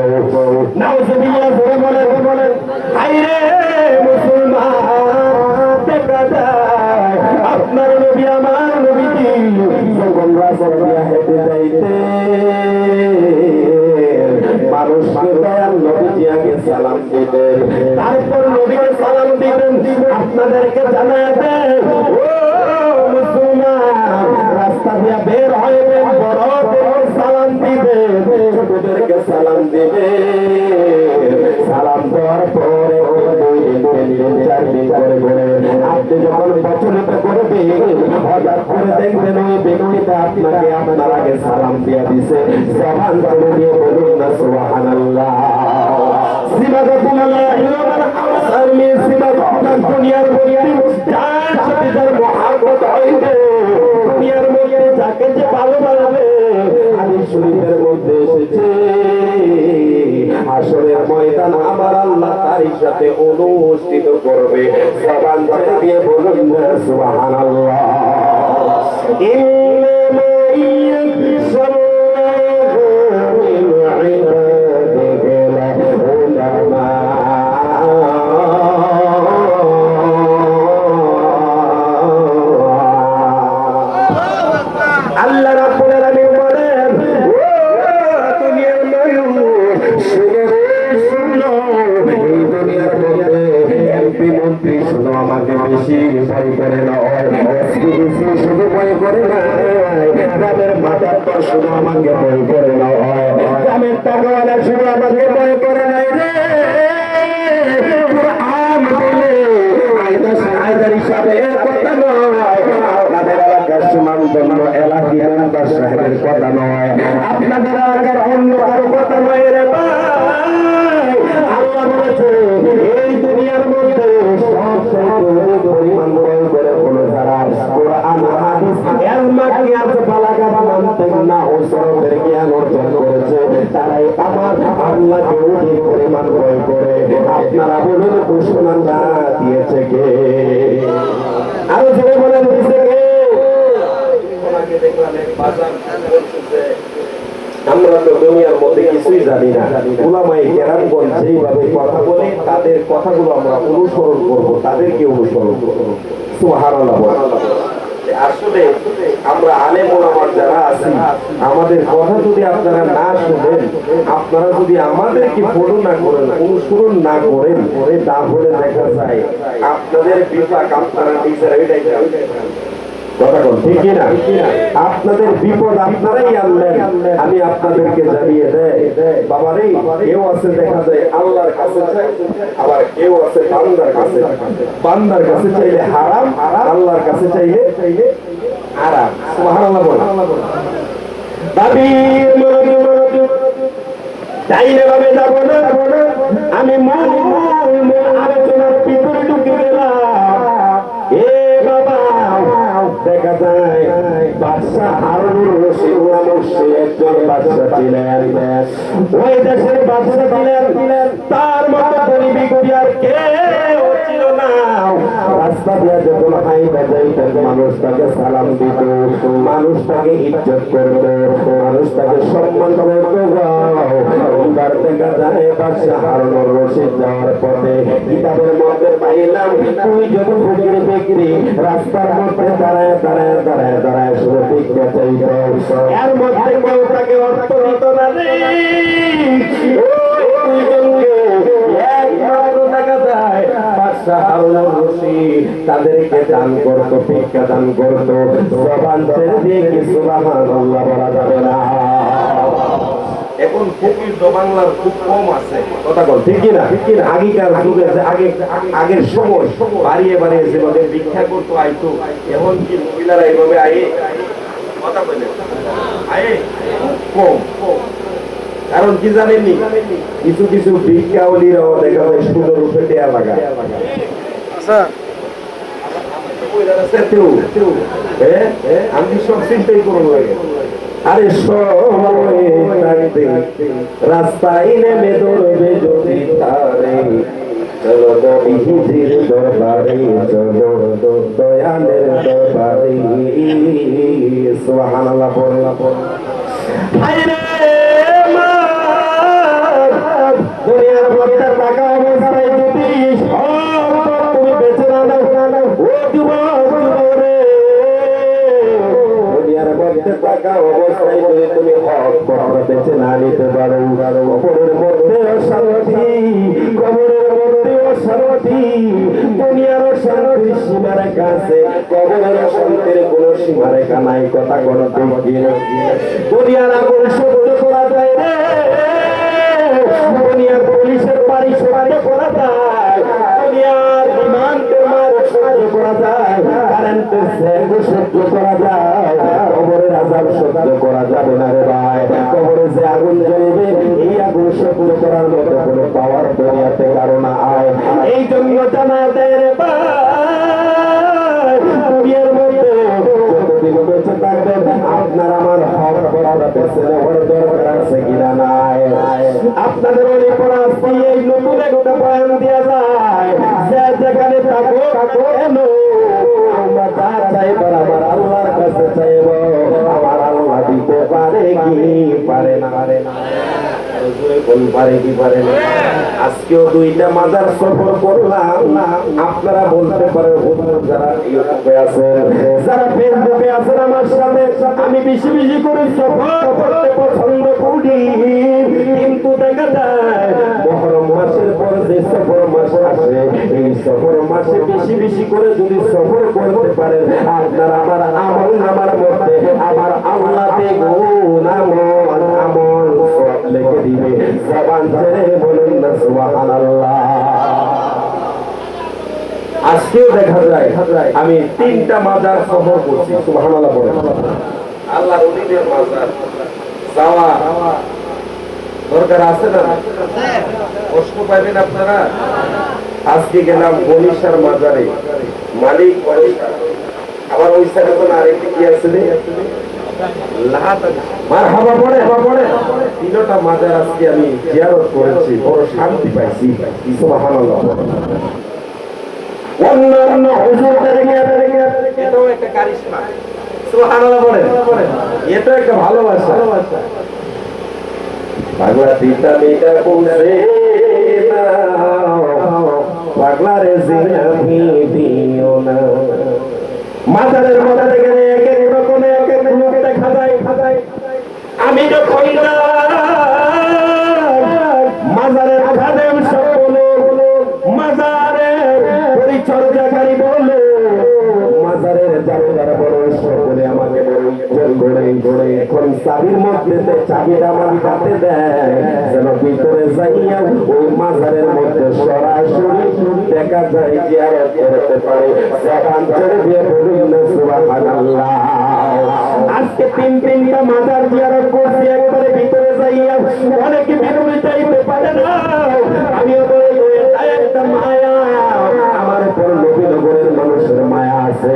নাউজুবিল্লাহ বলে বলে আইরে মুসলমান, দেখা যায় আপনার নবী আমার নবী যখন রাস্তা দিয়ে হেঁটে যাইতে মানুষকে দয়াল নবীজি আগে সালাম দিবেন, তারপর নবীকে সালাম দিবেন। আপনাদেরকে জানাবেন ও মুসলমান, রাস্তা দিয়ে বের হইবেন, বড়দেরকে সালাম দিবেন, ছোটদেরকে সালাম দিবেন। সালাম দেওয়ার পরে 2 দিন 3 দিন 4 দিন করে আপনি যখন প্রচলিত করবেন, হঠাৎ করে দেখবেন ওই ব্যক্তিটা আপনাকে আপনার আগে সালাম দিয়ে দিছে। জবান করে দিয়ে বলুন না সুবহানাল্লাহ। সিবাগাতুল্লাহি ওয়া বারাকাতুহু, আমি সিবাগাতুল দুনিয়ার মধ্যে যার সাথে যার মহব্বত হইবে, দুনিয়ার মধ্যে যাকে যে ভালোবাসবে, হাদিস শরীফের মধ্যে এসেছে হাসরের ময়দান আমার আল্লাহ তার সাথে অনুষ্ঠিত করবে। জবান ছেড়ে দিয়ে বলুন না সুবহানাল্লাহ। ইন্নামা ইয়াখশাল্লাহু মিন ইবাদিহিল উলামা। আল্লাহ রাব্বুল আলামিন বলেন, দুনিয়ার মানুষ শুনো, এই দুনিয়ার মধ্যে এমপি মন্ত্রী শুধু আমাকে বেশি ভয় করে না, শুধু ভয় করে না, গ্রামের মাথার পর শুধু আমাকে ভয় করে না, গ্রামের টাকাওয়ালা শুধু আমাকে ভয় করে নাই রে। কুরআন বলে আয়দার হিসাবে কথা নয়, আপনাদের এলাকার সুনামধন্য এলাকি মেম্বার সাহেবের কথা নয়, আপনাদের এলাকার অন্য কারো কথা নয় রে ভাই। আল্লাহ বলেছে এই দুনিয়ার মধ্যে সবচেয়ে পরিমাণ বই করে বলে যারা কোরআন হাদিস ইলমা কিয়াস বালাগাত মানতেন না ওসরের জ্ঞান অর্জন করেছে, তারাই আমার আল্লাহকে অধিক পরিমাণ বই করে। আপনারা বলুন ঘোষণা দিয়েছে কে? আরো জোরে বলেন দিয়েছে কে? আমরা তো দুনিয়ার মধ্যে কিছুই জানি না, উলামায়ে কেরামগণ যেইভাবে কথা বলে তাদের কথাগুলো আমরা অনুসরণ করব, তাদেরকে অনুসরণ করব। সুবহানাল্লাহ। আসলে আমরা আলেম ওলামা যারা আছি, আমাদের কথা যদি আপনারা না শুনেন, আপনারা যদি আমাদেরকে ফলো না করেন, অনুসরণ না করেন, তাহলে দেখা যায় আপনাদের বিপাক আপনারা নিজেরাই দেখবেন। কথা বল ঠিক না? আপনাদের বিপদ আপনারাই আনলেন। আমি আপনাদেরকে জানিয়ে দেয় বাবারে, কেউ আছে দেখা যায় আল্লাহর কাছে চাই, আবার কেউ আছে বান্দার কাছে। বান্দার কাছে চাইলে হারাম, আল্লাহর কাছে চাইলে হারাম। সুবহানাল্লাহ বল। দাবি চাইলে ভাবে যাবো না, আমি মূল আলোচনার ভিতরে ঢুকে গেলাম। এ বাবা, দেখা যায় বাদশা হারুনুর রশিদ নামক সে একজন বাদশা ছিলেন, ওই দেশের বাদশা ছিলেন, তার মতো গরিবী করি আর কেউ ছিল না। রাস্তা দিয়ে যখন হাইটা যাইতেন, মানুষ তাকে সালাম দিত, মানুষ তাকে ইজ্জত করত, মানুষ তাকে সম্মান করত। এবার দেখা যায় বাদশা হারুনুর রশিদ যাওয়ার পথে কিতাবের মধ্যে পাইলাম দুইজন ফকির ব্যক্তি রাস্তার মধ্যে দাঁড়ায় দাঁড়ায় দাঁড়ায় দাঁড়ায় শুধু ভিক্ষা চাইত। এর মধ্যে কেউ তাকে অর্থ দিত না রে। তাদেরকে দান করত, ভিক্ষা দান করত। জবান ছেড়ে দিয়ে কি সুবহানাল্লাহ বলা যাবে না? এখন ফকির তো বাংলার খুব কম আছে। কথা বল ঠিক না? আগেকার যুগে আগের সময় বাড়িয়ে বাড়িয়ে যেভাবে ভিক্ষা করতো আইতো, এখন কি মহিলারা এইভাবে আয়ে? কথা বলে আয়ে কম। কারণ কি জানেননি, কিছু কিছু ভিক্ষাওয়ালিরাও দেখা যায় সুন্দর রূপে দেয়া লাগায়। আমি সব চিন্তাই করবো লাগে। আরে সময় থাকতে রাস্তায় নেমে দৌড়বে যদি তারে, চলো নবীজির দরবারে, চলো দয়ালের দরবারে। সুবহানাল্লাহ বললাম। দুনিয়ার মধ্যে টাকা অবস্থায় যদি তুমি বেঁচে না দাও, ও যুবক রে, দুনিয়ার মধ্যে টাকা অবস্থায় যদি তুমি হক কথা বেঁচে না নিতে পারো, কবরের মধ্যে অশান্তি, কবরের মধ্যে অশান্তি, দুনিয়ার অশান্তির সীমারেখা আছে, কবরের অশান্তির কোন সীমারেখা নাই। কথা কোনো দুনিয়ার আগুন সহ্য করা যায় রে, দুনিয়ার পুলিশের বাড়ি সহ্য করা যায়, দুনিয়ার বিমান তোমার সহ্য করা যায়, কারেন্টের স্যাঙ্গ সহ্য করা যায়, কবরের আযাব সহ্য করা যাবে না রে ভাই। কবরে যে আগুন জ্বলবে, এই আগুন সহ্য করার মতো কোনো পাওয়ার দুনিয়াতে কারো না আয়। এই জন্য জানা দেয় রে ভাই, দুনিয়ার মধ্যে যতদিন বেঁচে থাকবেন আপনার আমার হক কথা বেঁচে নেওয়ার দরকার আছে কিনা নাই। আপনাদের অনেক পড়াচ্ছি, এই নতুন একটা বয়ান দেওয়া যায়, যে যেখানে থাকো কেন আমরা যা চাইবার আমার আল্লাহর কাছে চাইব, আমার আল্লাহ দিতে পারে কি পারে না, পারে কি পারে না। আজকেও দুইটা মাজার সফর করলাম। আপনারা বলতে পারেন যারা ইউটিউবে আছেন, যারা ফেসবুকে আছেন আমার সাথে, আমি বেশি বেশি করে সফর করতে পছন্দ করি, কিন্তু দেখা যায় মহরম মাসের পর যে সফর মাস আসে, এই সফর মাসে বেশি বেশি করে যদি সফর করতে পারেন, আপনার আমার আমল নামার মধ্যে আমার আল্লাহ দেখুন আমল সব লিখে দিবে। জবান ছেড়ে বলুন না সুবহানাল্লাহ। আজকেও দেখা যায় আমি 3টা মাজার সফর করছি। সুবহানাল্লাহ বলেন। আল্লাহর ওলিদের মাজার যাওয়া দরকার আছে না? কষ্ট পাইবেন আপনারা। আজকে গেলাম বনিশার মাজারে, মালিক বনিশা, আবার ওই সাইডে তো আরেকটি কি আছে রে, মারহাবা পড়ে তিনটা মাজার আজকে আমি জিয়ারত করেছি, বড় শান্তি পাইছি। সুবহানাল্লাহ। অন্যান্য হুজুরদের এটাও একটা কারিশমা। সুবহানাল্লাহ বলেন, এটা একটা ভালোবাসা। পাগলা পিতা মেয়েটা বলছে না, পাগলা রে জিনাবি দিও না। মাজারের মধ্যে গেলে এক এক রকমের এক এক লোক দেখা যায়। আমি যখন মাজারের খাদেম সকলে, মাজারের পরিচর্যাকারী বলে, মাজারের যাত্রার বড় সকলে আমাকে বড় ইজ্জত করে। এখন চাবির মধ্যে চাবিটা আমার হাতে দেয়, যেন ভিতরে যাইয়া ওই মাজারের মধ্যে সরাসরি দেখা যায় জিয়ারত করতে পারে। জবান ছেড়ে দিয়ে বলুন না সুবহানাল্লাহ। আজকে 3টা মাজার জিয়ারত করছি, একবারে ভিতরে যাইয়া অনেকে ভিতরে যাইতে পারে না। আমিও বলি একটা মায়া আমার উপর, নবীনগরের মানুষের মায়া আছে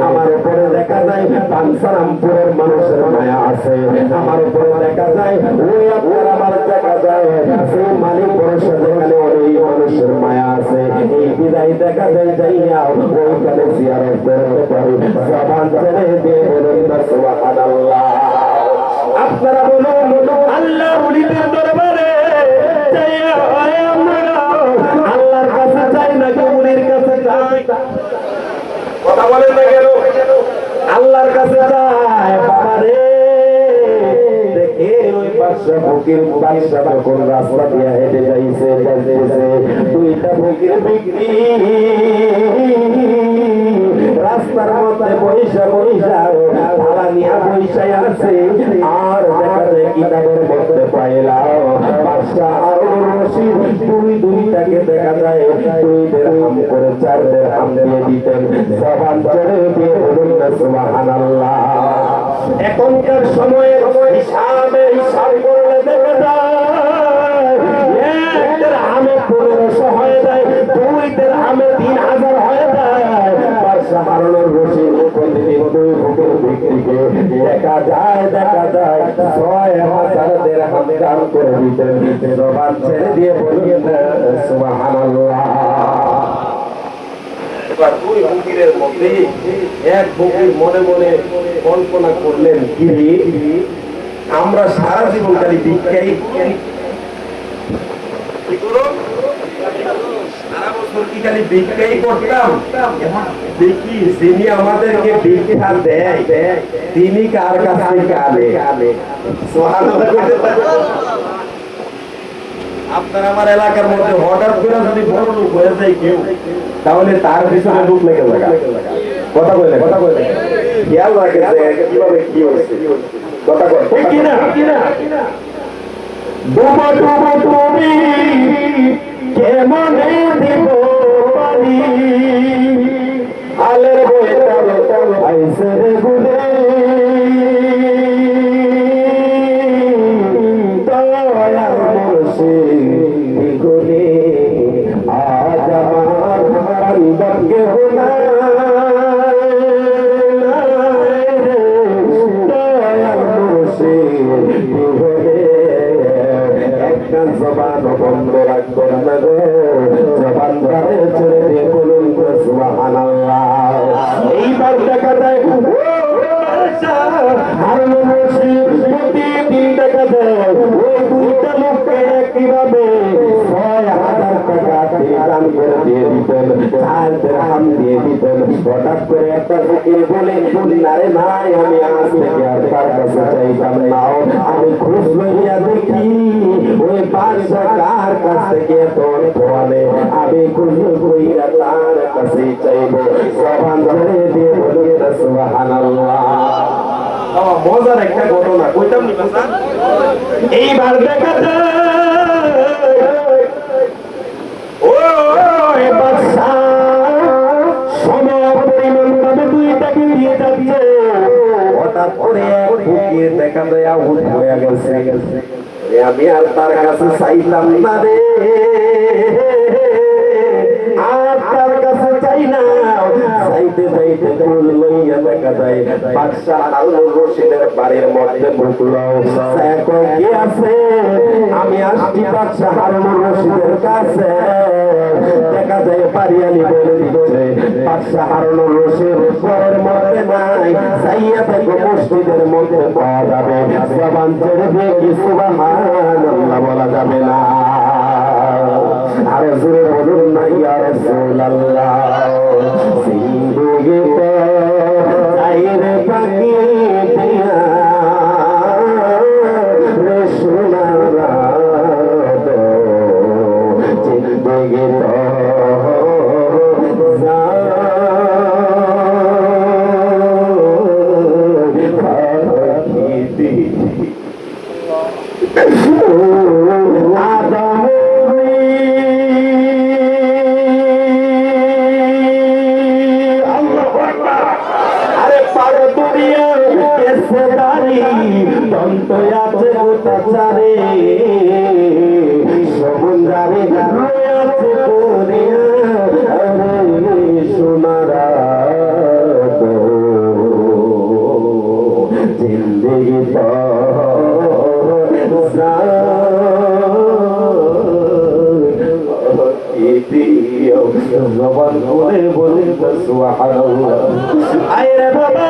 আমার উপরে, দেখা যায় পানসারামপুরের মানুষের মায়া আছে আমার উপরে, দেখা যায় ওই আপনার আমার দেখা যায় সেই মালিক বরসা যেখানে ওই মানুষের মায়া আছে। এই বিদায় দেখা যায় যাইয়া ওইখানে জিয়ারত করতে পারি। জবান ছেড়ে দিয়ে বলুন না সুবহানাল্লাহ। আপনারা বলুন আল্লাহ ওলিদের দরবারে যাইয়া আল্লাহর কাছে চাই নাকি ওলির কাছে চাই? কথা বলেন না কেন? আল্লাহর কাছে যায় বাবারে। দেখে ওই বাদশা ফকির, বাদশা তখন রাস্তা দিয়ে হেঁটে যাইছে, বলতেছে 2টা ফকির বিক্রি রাস্তার মধ্যে বৈশা থালা নিয়ে বৈশাই আছে। আর দেখা যায় কিতাবের মধ্যে পাইলাম বাদশা আর রশিদ দুইটাকে দেখা যায় 2 দিরহাম করে 4 দিরহাম দিয়ে দিতেন। জবান ছেড়ে দিয়ে বলুন না সুবহানাল্লাহ। এখনকার সময়ে হিসাব করলে দেখা যায় এক দিরহামে 1500 হয়ে যায়, 2 দিরহামে 3000 হয়ে যায়। বাদশা হারুনুর রশিদ প্রতিদিন 2 ফুটের বিক্রিকে দেখা যায় 6000 দিরহাম দান করে দিতেন। জবান ছেড়ে দিয়ে বললেন সুবহানাল্লাহ। এবার 2 ফকিরের মধ্যে এক ফকির মনে মনে কল্পনা করলেন, কি আমরা সারা জীবন খালি ভিক্ষাই কি করো, সারা বছর কি খালি ভিক্ষাই করতাম, দেখি যিনি আমাদেরকে ভিক্ষা দেয় তিনি কার কাছ থেকে আনে। সুবহানাল্লাহ। আপনার আমার এলাকার মধ্যে হঠাৎ করে যদি বড় লোক হয়ে যায় কেউ, তাহলে তার পিছনে লোক লেগে লাগা। কথা কইলে খেয়াল রাখে যে কিভাবে কি হচ্ছে, কথা কয় ঠিক কিনা? ডুবো ডুবো তুমি কেমনে দিব পানি, আলের বইটা আইসে রে গুলে দয়ার মুর্শিদ গুলে আজ আমার কান্দকে হুনায় দয়ার মুর্শিদ গুলে একটা জবান বন্ধ রাখবেন না গো, জবান ধরে ছেড়ে দিয়ে বলুন সুবহানাল্লাহ। এইবার দেখা যায় হারুনুর রশিদ প্রতিদিন দেখা যায় ওই 2টা লোককে একইভাবে 6000 টাকা দান করে দিয়ে দিতেন, 4 দিরহাম দিয়ে দিতেন। হঠাৎ করে একটা ফকির বলে, না রে ভাই, আমি আজ থেকে আর তার কাছে চাইতাম না, আমি খুশ হইয়া দেখি ওই বাদশা কার কাছ থেকে তোর তোয়ালে, আমি খুশ হইয়া তার কাছে চাইব। জবান ধরে দিয়ে বলুন সুবহানাল্লাহ। মজার একটা ঘটনা কইতাম নি বাবা। এইবার দেখা যায় ও বাদশা সমপরিমাণ ভাবে 2টাকে দিয়ে যাচ্ছে। হঠাৎ করে ফকির দেখা যায় আউট হয়ে গেছে, আমি আর তার কাছে চাইলাম না রে, আর তার কাছে চাই না। চাইতে চাইতে ফুল লইয়া দেখা যায় বাদশা হারুনুর রশিদের বাড়ির মধ্যে ঢুকলো। কি আছে? আমি আসছি বাদশা হারুনুর রশিদের কাছে। দেখা যায় বাড়িয়ালি বলে দিচ্ছে বাদশা হারুনুর রশিদ ঘরের মধ্যে নাই, চাইয়া দেখো মসজিদের মধ্যে পাওয়া যাবে। জবান ছেড়ে দিয়ে কি সুবহানাল্লাহ বলা যাবে না? আরে জোরে বলুন না ইয়া রাসূলুল্লাহ। জিন্দেগিতে চাইরে পাখি দিয়া রে সোনারা দো, জিন্দেগিতে জবান বলে বলুন সুবহানাল্লাহ। আরে বাবা,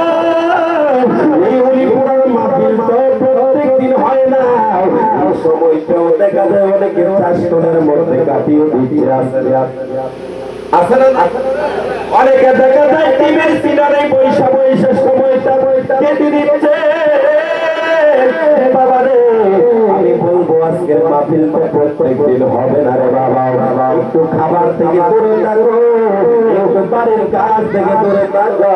এই উলিপুরার মাহফিল তো প্রত্যেকদিন হয় না, এই সময়টাও দেখা যায় অনেকে চাষনের মধ্যে কাটিয়ে দিচ্ছে। আসলে অনেকে দেখা যায় টিমের সিনারে পয়সা পয়সা সময়টা কেটে দিচ্ছে। বাবা রে, আমি বলবো আজকের মাহফিল তো প্রত্যেকদিন হবে না রে বাবা। একটু খাবার থেকে দূরে থাকো, একটু বাড়ির কাজ থেকে দূরে থাকো।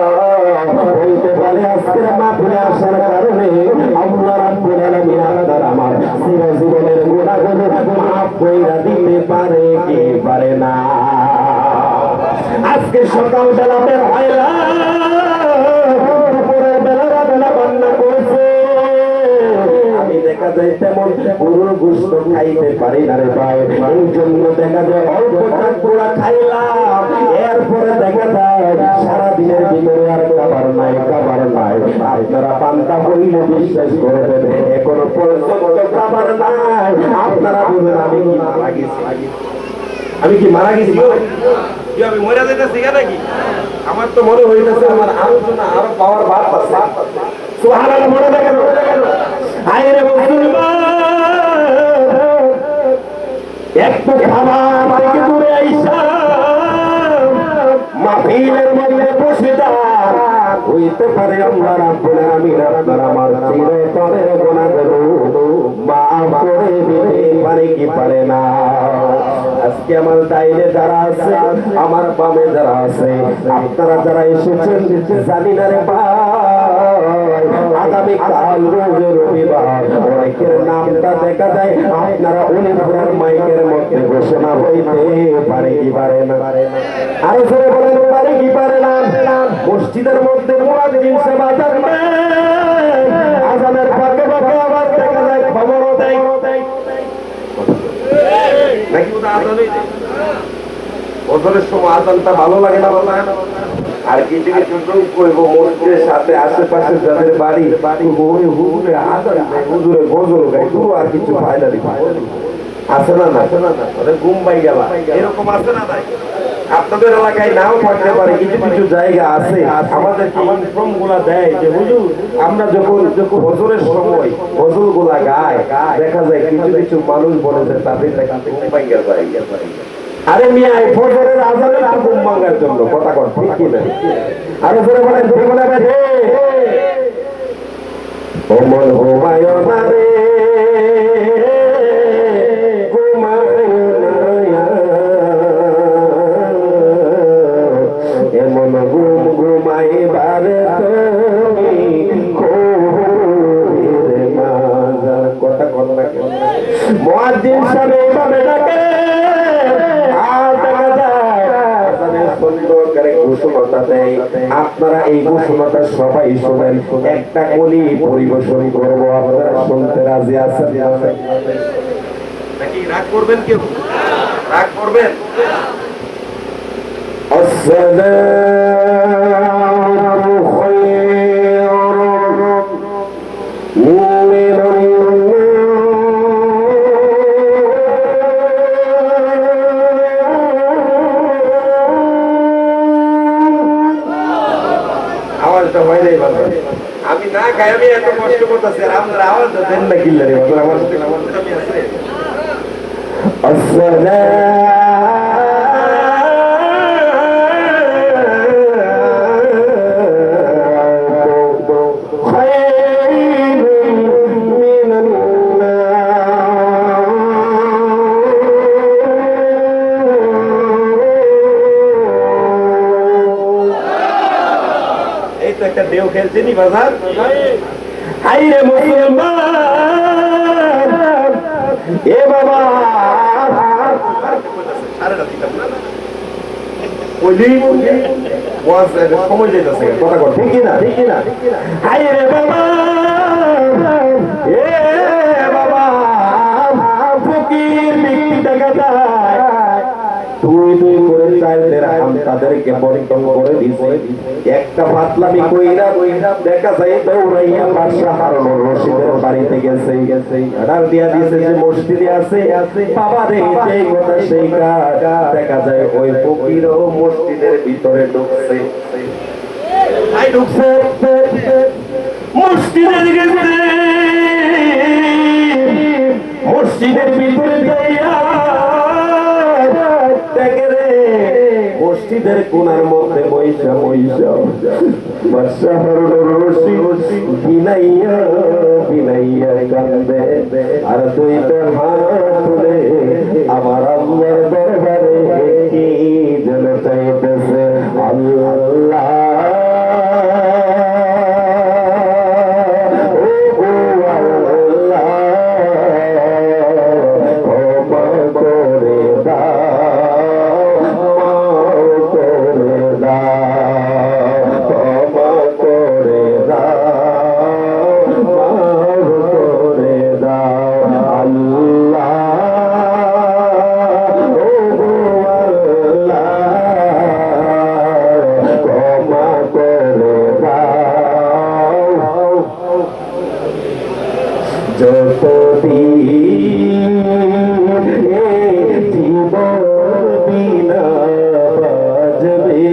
বলতে পারে আজকের মাহফিলে আসার কারণে আল্লাহ রাব্বুল আলামিন আপনার আমার চিরজীবনের গুনাহগুলো মাফ কইরা দিতে পারে কি পারে না? আজকে সকাল বেলা বের হইলা, দুপুরের বেলা বেলা বান্না করছে, আমি দেখা যায় তেমন গরুর গোশত খাইতে পারি না রে ভাই। এই জন্য দেখা যায় অল্প চাকুরা খাইলাম, এরপরে দেখা যায় সারাদিনের ভিতরে আর খাবার নাই। আপনারা পান্তা হইলে বিশ্বাস করবেন এখনো পর্যন্ত খাবার নাই। আপনারা বলুন আমি কি মারা গেছি? আমি কি মারা গেছি? আমি মরে যেতেছি নাকি? আমার তো মনে হইতেছে আমার আলোচনা আরো পাওয়ার বাদ আছে। সুবহানাল্লাহ, মনে দেখেন আইরে মুসলমান, একটু খাবার থেকে দূরে আইসা মাহফিলের মধ্যে বসে যান। হইতে পারে আমরা রাব্বুল আলামিন আপনার আমার চিরতরের গুনাহগুলো মাফ করে দিতে পারে কি পারে না। আজকে আমার ডাইনে যারা আছে, আমার বামে যারা আছে, আপনারা যারা এসেছেন জানি না রে ভাই, আগামী কাল রোজ রবিবার অনেকের নামটা দেখা যায় আপনারা উলিপুরের মাইকের মধ্যে ঘোষণা হইতে পারে কি পারে না। আরো জোরে বলেন পারে কি পারে না। মসজিদের মধ্যে মুয়াজ্জিন সাহেব আজানের ফাঁকে ফাঁকে আবার দেখা যায় খবরও দেয় নাকি ওটা আজানই দেয়। ওজনের সময় আজানটা ভালো লাগে না? আর কিছু কিছু লোক কইব মসজিদের সাথে আশেপাশে যাদের বাড়ি হুজুরে আজান দেয়, হুজুরে গজল গায়, পুরো আর কিছু ফায়দা দিবে আছে না? ওদের ঘুম পাই গেলা, এরকম আছে না? নাই আপনাদের এলাকায় নাও থাকতে পারে, কিছু কিছু জায়গা আছে আমাদের ইনফর্ম গুলা দেয় যে হুজুর আমরা যখন হজরের সময় হজর গুলা গায় দেখা যায় কিছু কিছু মানুষ বলে যে তাদের ঘুম পাই গেল। আরে মিয়া এই ফজরের আজানে তো ঘুম ভাঙার জন্য কথা কর, ঠিক কি না? আরে জোরে বলেন ঠিক না বেঠে? ও মন ঘুমায় না রে, এমন ঘুম ঘুমাইবার তুমি কথা কর না কেন? মুয়াজ্জিন সাহেব এইভাবে ডাকে আর দেখা যায় আজানের সুন্দর করে ঘোষণাটা দেয়। আপনারা এই ঘোষণাটা সবাই শোনেন, একটা কলি পরিবেশন করবো, আপনারা শুনতে রাজি আছেন নাকি? রাগ করবেন? কেউ রাগ করবেন? আসসালামু খায়রুম মিনান আওয়াজটা হয় নাই বাবা। আমি না গাই, আমি এত কষ্ট করতেছি আর আপনারা আওয়াজ দেন না কিল্লারে বাবা। আমার সাথে আমি আছে। একটা দেও খেলছে নি বাজার। হাইরে মুসলমান, এ বাবা সময় যেতেছে কথা কর, ঠিক না? হাইরে বাবা, এ বাবা ফকির ব্যক্তি দেখা যায় দুই দুই করে চাইলের আম তাদেরকে বন্টন করে দিছে। একটা পাতলামি কইরা দেখা যায় দৌড়াইয়া বাদশা হারুনুর রশিদের বাড়িতে গেছে, অর্ডার দিয়া দিয়েছে যে মসজিদে আছে বাবা রে সেই কথা সেই কাজ। দেখা যায় ওই ফকিরও মসজিদের ভিতরে ঢুকছে মসজিদের গেছে, মসজিদের ভিতরে যাইয়া দেখে রে মসজিদের কোনার মধ্যে বৈশা বাদশা হারুনুর রশিদ বিনাইয়া বিনাইয়া কান্দে আর দুইটা হাত তুলে আমার আল্লাহর দরবারে কি যেন চাইতেছে, আল্লাহ যতদিন জীবন বিনা বাজবে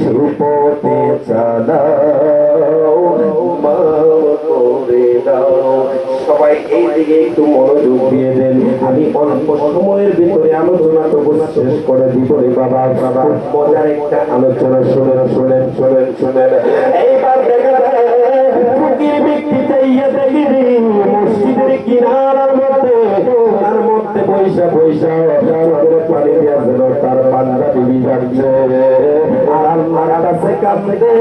সুপথে চালাও করে দাও। সবাই এই দিকে একটু মনোযোগ দিয়ে দেন। আমি অল্প সময়ের ভিতরে আলোচনা তো শেষ করে দিব রে বাবা। মজার একটা আলোচনা শুনেন শুনেন শুনেন শুনেন। এইবার দেখা যায় ফকির ব্যক্তি চাইয়া দেখি মসজিদের কিনারার মধ্যে তার মধ্যে পয়সা পয়সা চোখের পানি দিয়া যেন তার পাঞ্জাবি ভিজাচ্ছে আর আল্লাহর কাছে কাঁদতে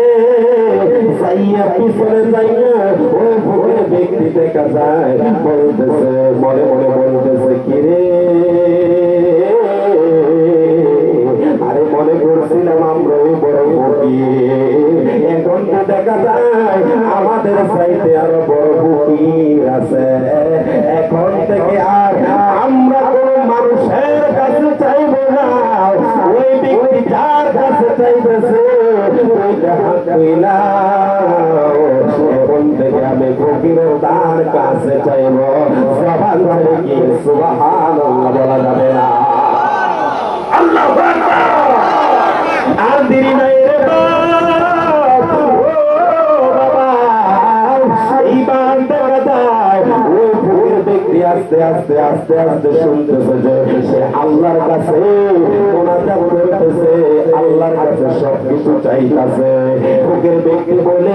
যাইয়া পিছনে যাইয়া ওই ফকির ব্যক্তি দেখা যায় বলতেছে মনে মনে বলতেছে কিরে আরে মনে করছিলাম আমরা ওই বড় ফকির, এখন তো দেখা যায় আমাদের সাইডে আরো বড় ফকির আছে। এখন থেকে আর আমরা কোন মানুষের কাছে চাইব না, ওই ব্যক্তি যার কাছে চাইতেছে এখন থেকে আমি ফকির তার কাছে চাইব। জবান থেকে কি সুবহানাল্লাহ বলা যাবে না? আল্লাহু আকবার। আর দেরি নাই রে বাবা, এইবার দেখা যায় ওই ফকির ব্যক্তি আস্তে আস্তে আস্তে আস্তে শুনতেছে যে সে আল্লাহর কাছে মোনাজাত করতেছে, আল্লাহর কাছে সবকিছু চাইতেছে। ফকির ব্যক্তি বলে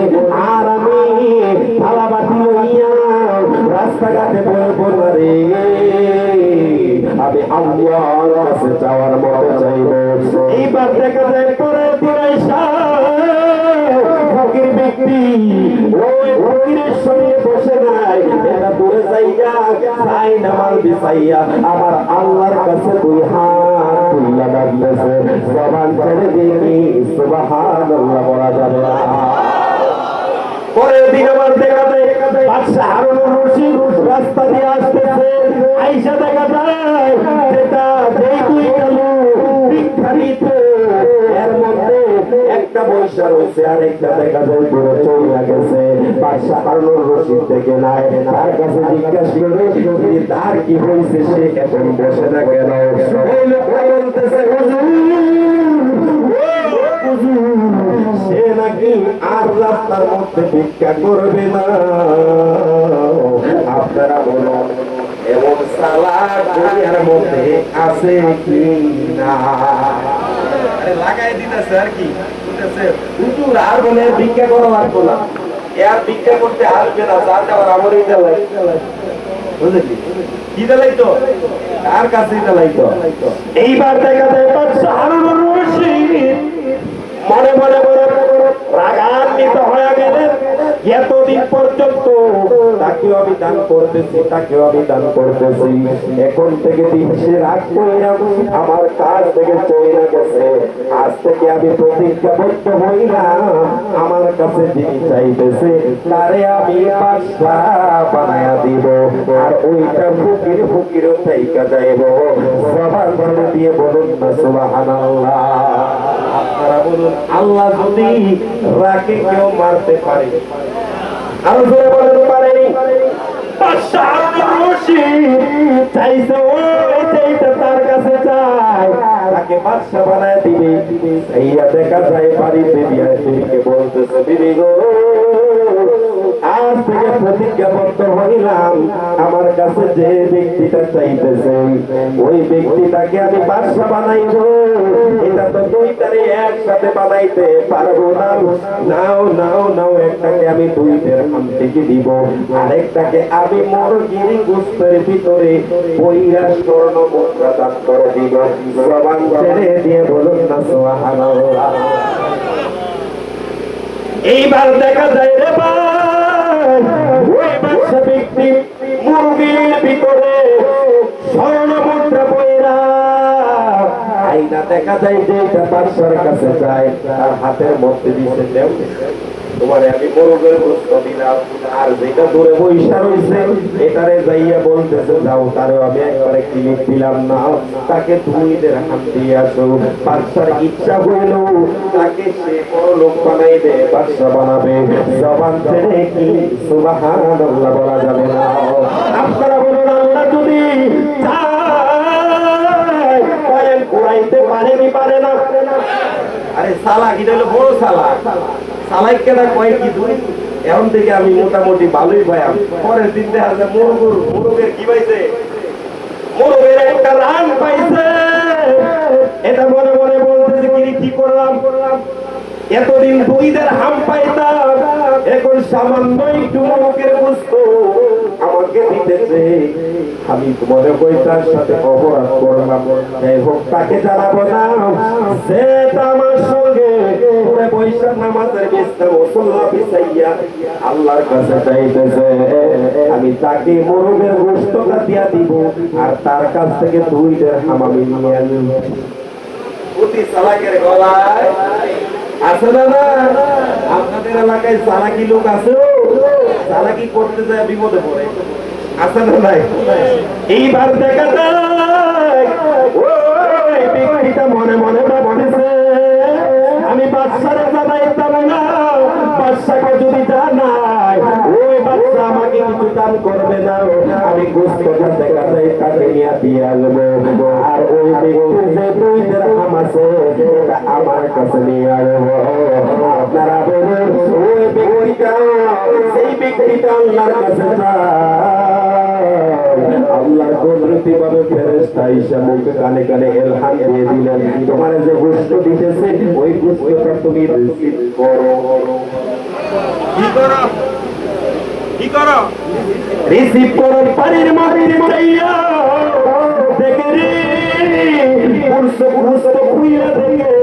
আর আমি থালা বাটি লইয়া রাস্তাঘাটে বলবো না রে, আমি আল্লাহর কাছে চাওয়ার মতো চাইব। এইবার দেখা যায় পরের দিন ফকির ব্যক্তি ওই ফকিরের সঙ্গে বসে নাই, এটা দূরে যাইয়া চাই নামাজ বিছাইয়া আমার আল্লাহর কাছে দুই হাত তুইলা ডাকতেছে। জবান ছেড়ে দেখি সুবহানাল্লাহ বলা যাবে না। পরের দিন আবার দেখা যায় বাদশা হারুনুর রশিদ রাস্তা দিয়ে আসতেছে, আইসা দেখা যায় যেটা দুই কালু বিখ্যাত, এর মধ্যে একটা বৈশা রয়েছে আর একটা দেখা যায় পুরো চলে গেছে। বাদশা হারুনুর রশিদ দেখে নাই, তার কাছে জিজ্ঞাসা করে তার কি হয়েছে, সে এখন বসে না কেন? ওই লোকটা বলতেছে সে নাকি আর রাস্তার মধ্যে ভিক্ষা করবে না। আপনারা বলুন এমন সালাদ দুনিয়ার মধ্যে আছে কি না? লাগাই দিতেছে আর কি হুজুর, আর বলে ভিক্ষা করা লাগতো না, আর ভিক্ষা করতে আসবে না, যা যাওয়ার আমারই দেলাই, বুঝলি কি দেলাই তো কার কাছেই দেলাই তো। এইবার দেখা যায় বাদশা হারুনুর রশিদ মনে মনে মনে রাগান্বিত হয়ে গেলেন। এতদিন পর্যন্ত তাকেও আমি দান করতেছি, তাকেও আমি দান করতেছি, এখন থেকে দিন সে রাগ কইরা আমার কাছ থেকে চলে গেছে। আজ থেকে আমি প্রতিজ্ঞাবদ্ধ হইলাম আমার কাছে যিনি চাইতেছে তারে আমি বাদশা বানায়া দিব, আর ওইটা ফকির ফকিরও থাইকা যাইব। জবান ছেড়ে দিয়ে বলুন না সুবহানাল্লাহ। আপনারা বলুন আল্লাহ যদি রাকে কেউ মারতে পারে, আরো জোরে বলতে পারেনি? বাদশা হারুনুর রশিদ চাইছে ওই চাইতে তার কাছে চায়, তাকে বাদশা বানায় দিবে। এইয়া দেখা যায় বাড়িতে বিয়ে দিদিকে বলতেছে দিদি গো, আজ থেকে প্রতিজ্ঞাবদ্ধ হইলাম আমার কাছে যে ব্যক্তিটা চাইতেছে ওই ব্যক্তিটাকে আমি বাদশা বানাইব। এটা তো দুইটারে একসাথে বানাইতে পারবো না। নাও নাও নাও, একটাকে আমি 2 দিরহাম থেকে দিব, আরেকটাকে আমি মুরগির গোশতের ভিতরে পয়রা স্বর্ণ মুদ্রা দান করে দিব। জবান ছেড়ে দিয়ে বলুন না সুবহানাল্লাহ। এইবার দেখা যায় রে ওই বাদশা ব্যক্তি মুরগির ভিতরে স্বর্ণ মুদ্রা পয়রা আইনা দেখা যায় যে এটা বাদশার কাছে যায়, তার হাতের মধ্যে দিছে দেও তোমারে আমি মোরগের গোশত দিলাম, আর যেটা দূরে বইসা রইছে এটারে যাইয়া বলতেছে যাও তারে আমি একবারে ক্লিক দিলাম না, তাকে 2 দিরহাম দিয়ে আসো। বাদশার ইচ্ছা হইল তাকে সে বড় লোক বানাইবে, বাদশা বানাবে। জবান ছেড়ে কি সুবহানাল্লাহ বলা যাবে না? আপনারা বলুন আল্লাহ যদি চায় কয়েন কুড়াইতে পারে কি পারে না? আরে সালা কি হলো বড় সালা, সালাই কেনা কয় কি দুই। এখন থেকে আমি মোটামুটি ভালোই পাইলাম। পরের দিন দেখা যায় মোরগের কি পাইছে, মোরগের একটা রান পাইছে। এটা মনে মনে বলতেছে কি করলাম, এতদিন 2 দিরহাম পাইতাম, এখন সামান্য একটু মোরগের গোশত আমাকে দিতেছে। আমি মনে করি তার সাথে অপরাধ করলাম, যাই হোক তাকে জানাবো না। সে আমার সঙ্গে বৈশাখ নামাজের ব্যস্ত মুসল্লা বিছাইয়া আল্লাহর কাছে চাইতেছে, আমি তাকে মোরগের গোশতটা দিয়া দিব, আর তার কাছ থেকে 2 দিরহাম আমি নিয়ে আনব। প্রতি সালাকের গলায় আছে না? না আপনাদের এলাকায় চালাকি লোক আছে, চালাকি করতে যায় বিপদে পড়ে, আছে না নাই? এইবার দেখা যায় ওই ব্যক্তিটা মনে মনে ভাবতেছে আমি বাদশারে জানাইতাম না, বাদশাকে যদি জানাই ওই বাদশা আমাকে কিছু দান করবে না, আমি গোশতটা দেখা যায় তাকে নিয়ে দিয়ে আসবো, আর ওই ব্যক্তির যে 2 দিরহাম আছে এটা আমার কাছে নিয়ে আসবো। আপনারা বলুন ওই ব্যক্তিটা, সেই ব্যক্তিটা আল্লাহর কাছে আল্লাহর কুদরতি ভাবে ফেরেশতা এসে মুখে কানে কানে ইলহাম দিয়ে দিলেন, তোমার যে গোশত দিতেছে ওই গোশতটা তুমি রিসিভ করো। কি করো? কি করো? রিসিভ করো। পানির মধ্যে চাইয়া দেখে রে গোশত খুইলা দেখে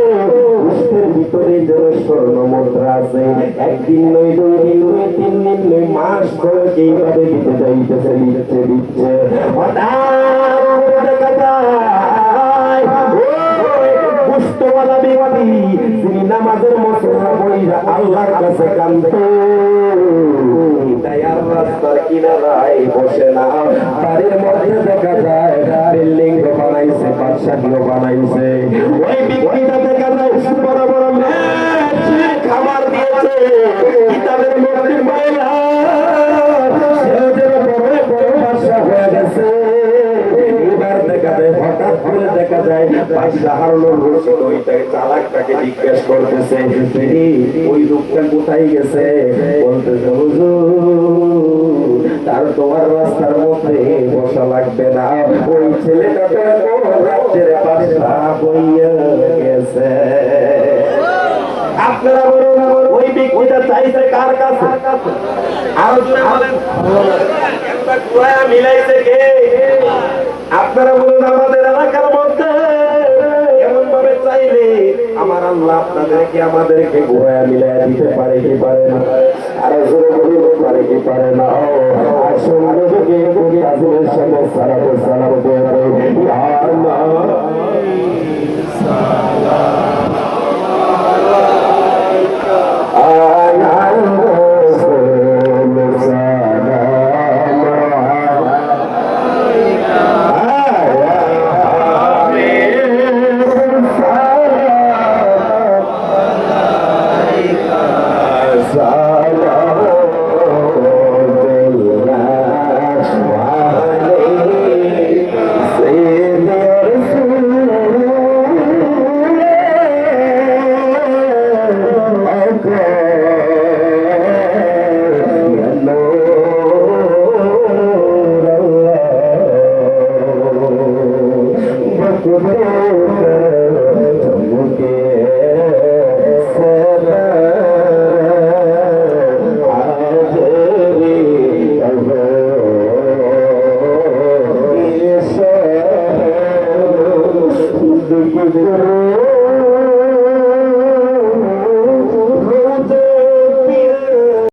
গোশতের ভিতরে যেন স্বর্ণ মুদ্রা আছে। একদিন নয়, 2 দিন নয়, 3 দিন নয়, মাস ধরে এইভাবে দিতে যাইতেছে, দিচ্ছে হঠাৎ করে দেখা যায় গোশতওয়ালা ব্যক্তি যিনি নামাজের মসল্লা বইরা আল্লাহর কাছে কাঁদতো, আর রাস্তার কিনারায় বসে না, বাড়ির মধ্যে দেখা যায় বিল্ডিং বানাইছে, বাদশাহীও বানাইছে। ওই ব্যক্তিটা দেখা যায় বড় বড় খাবার দিয়েছে, কিতাবের মধ্যে ময়লা, ছেলেদের বড় বড় বাদশা হয়ে গেছে। এবার দেখা যায় হঠাৎ করে দেখা যায় বাদশা হারুনুর রশিদ ওইটাকে চালাকটাকে জিজ্ঞেস করতেছে ওই লোকটা কোথায় গেছে? বলতেছে হুজুর তার তোমার রাস্তার মধ্যে বসা লাগবে না, ওই ছেলেটা তো রাজ্যের বাদশা হইয়া গেছে। আপনারা বলুন ওই ব্যক্তিটা চাইছে কার কাছে? আরো জোরে বলেন। একটা কুড়ায়া মিলাইছে কে? আপনারা বলুন আমাদের এলাকার মধ্যে এমন ভাবে চাইলে আমার আল্লাহ আপনাদেরকে আমাদেরকে ঘুরায়া মিলাইয়া দিতে পারে কি পারে না? আরো জোরে বলুন পারে কি পারে না? আসুন নবীকে কাজের সাথে সালাম দিয়ে ইয়া আল্লাহ সালাম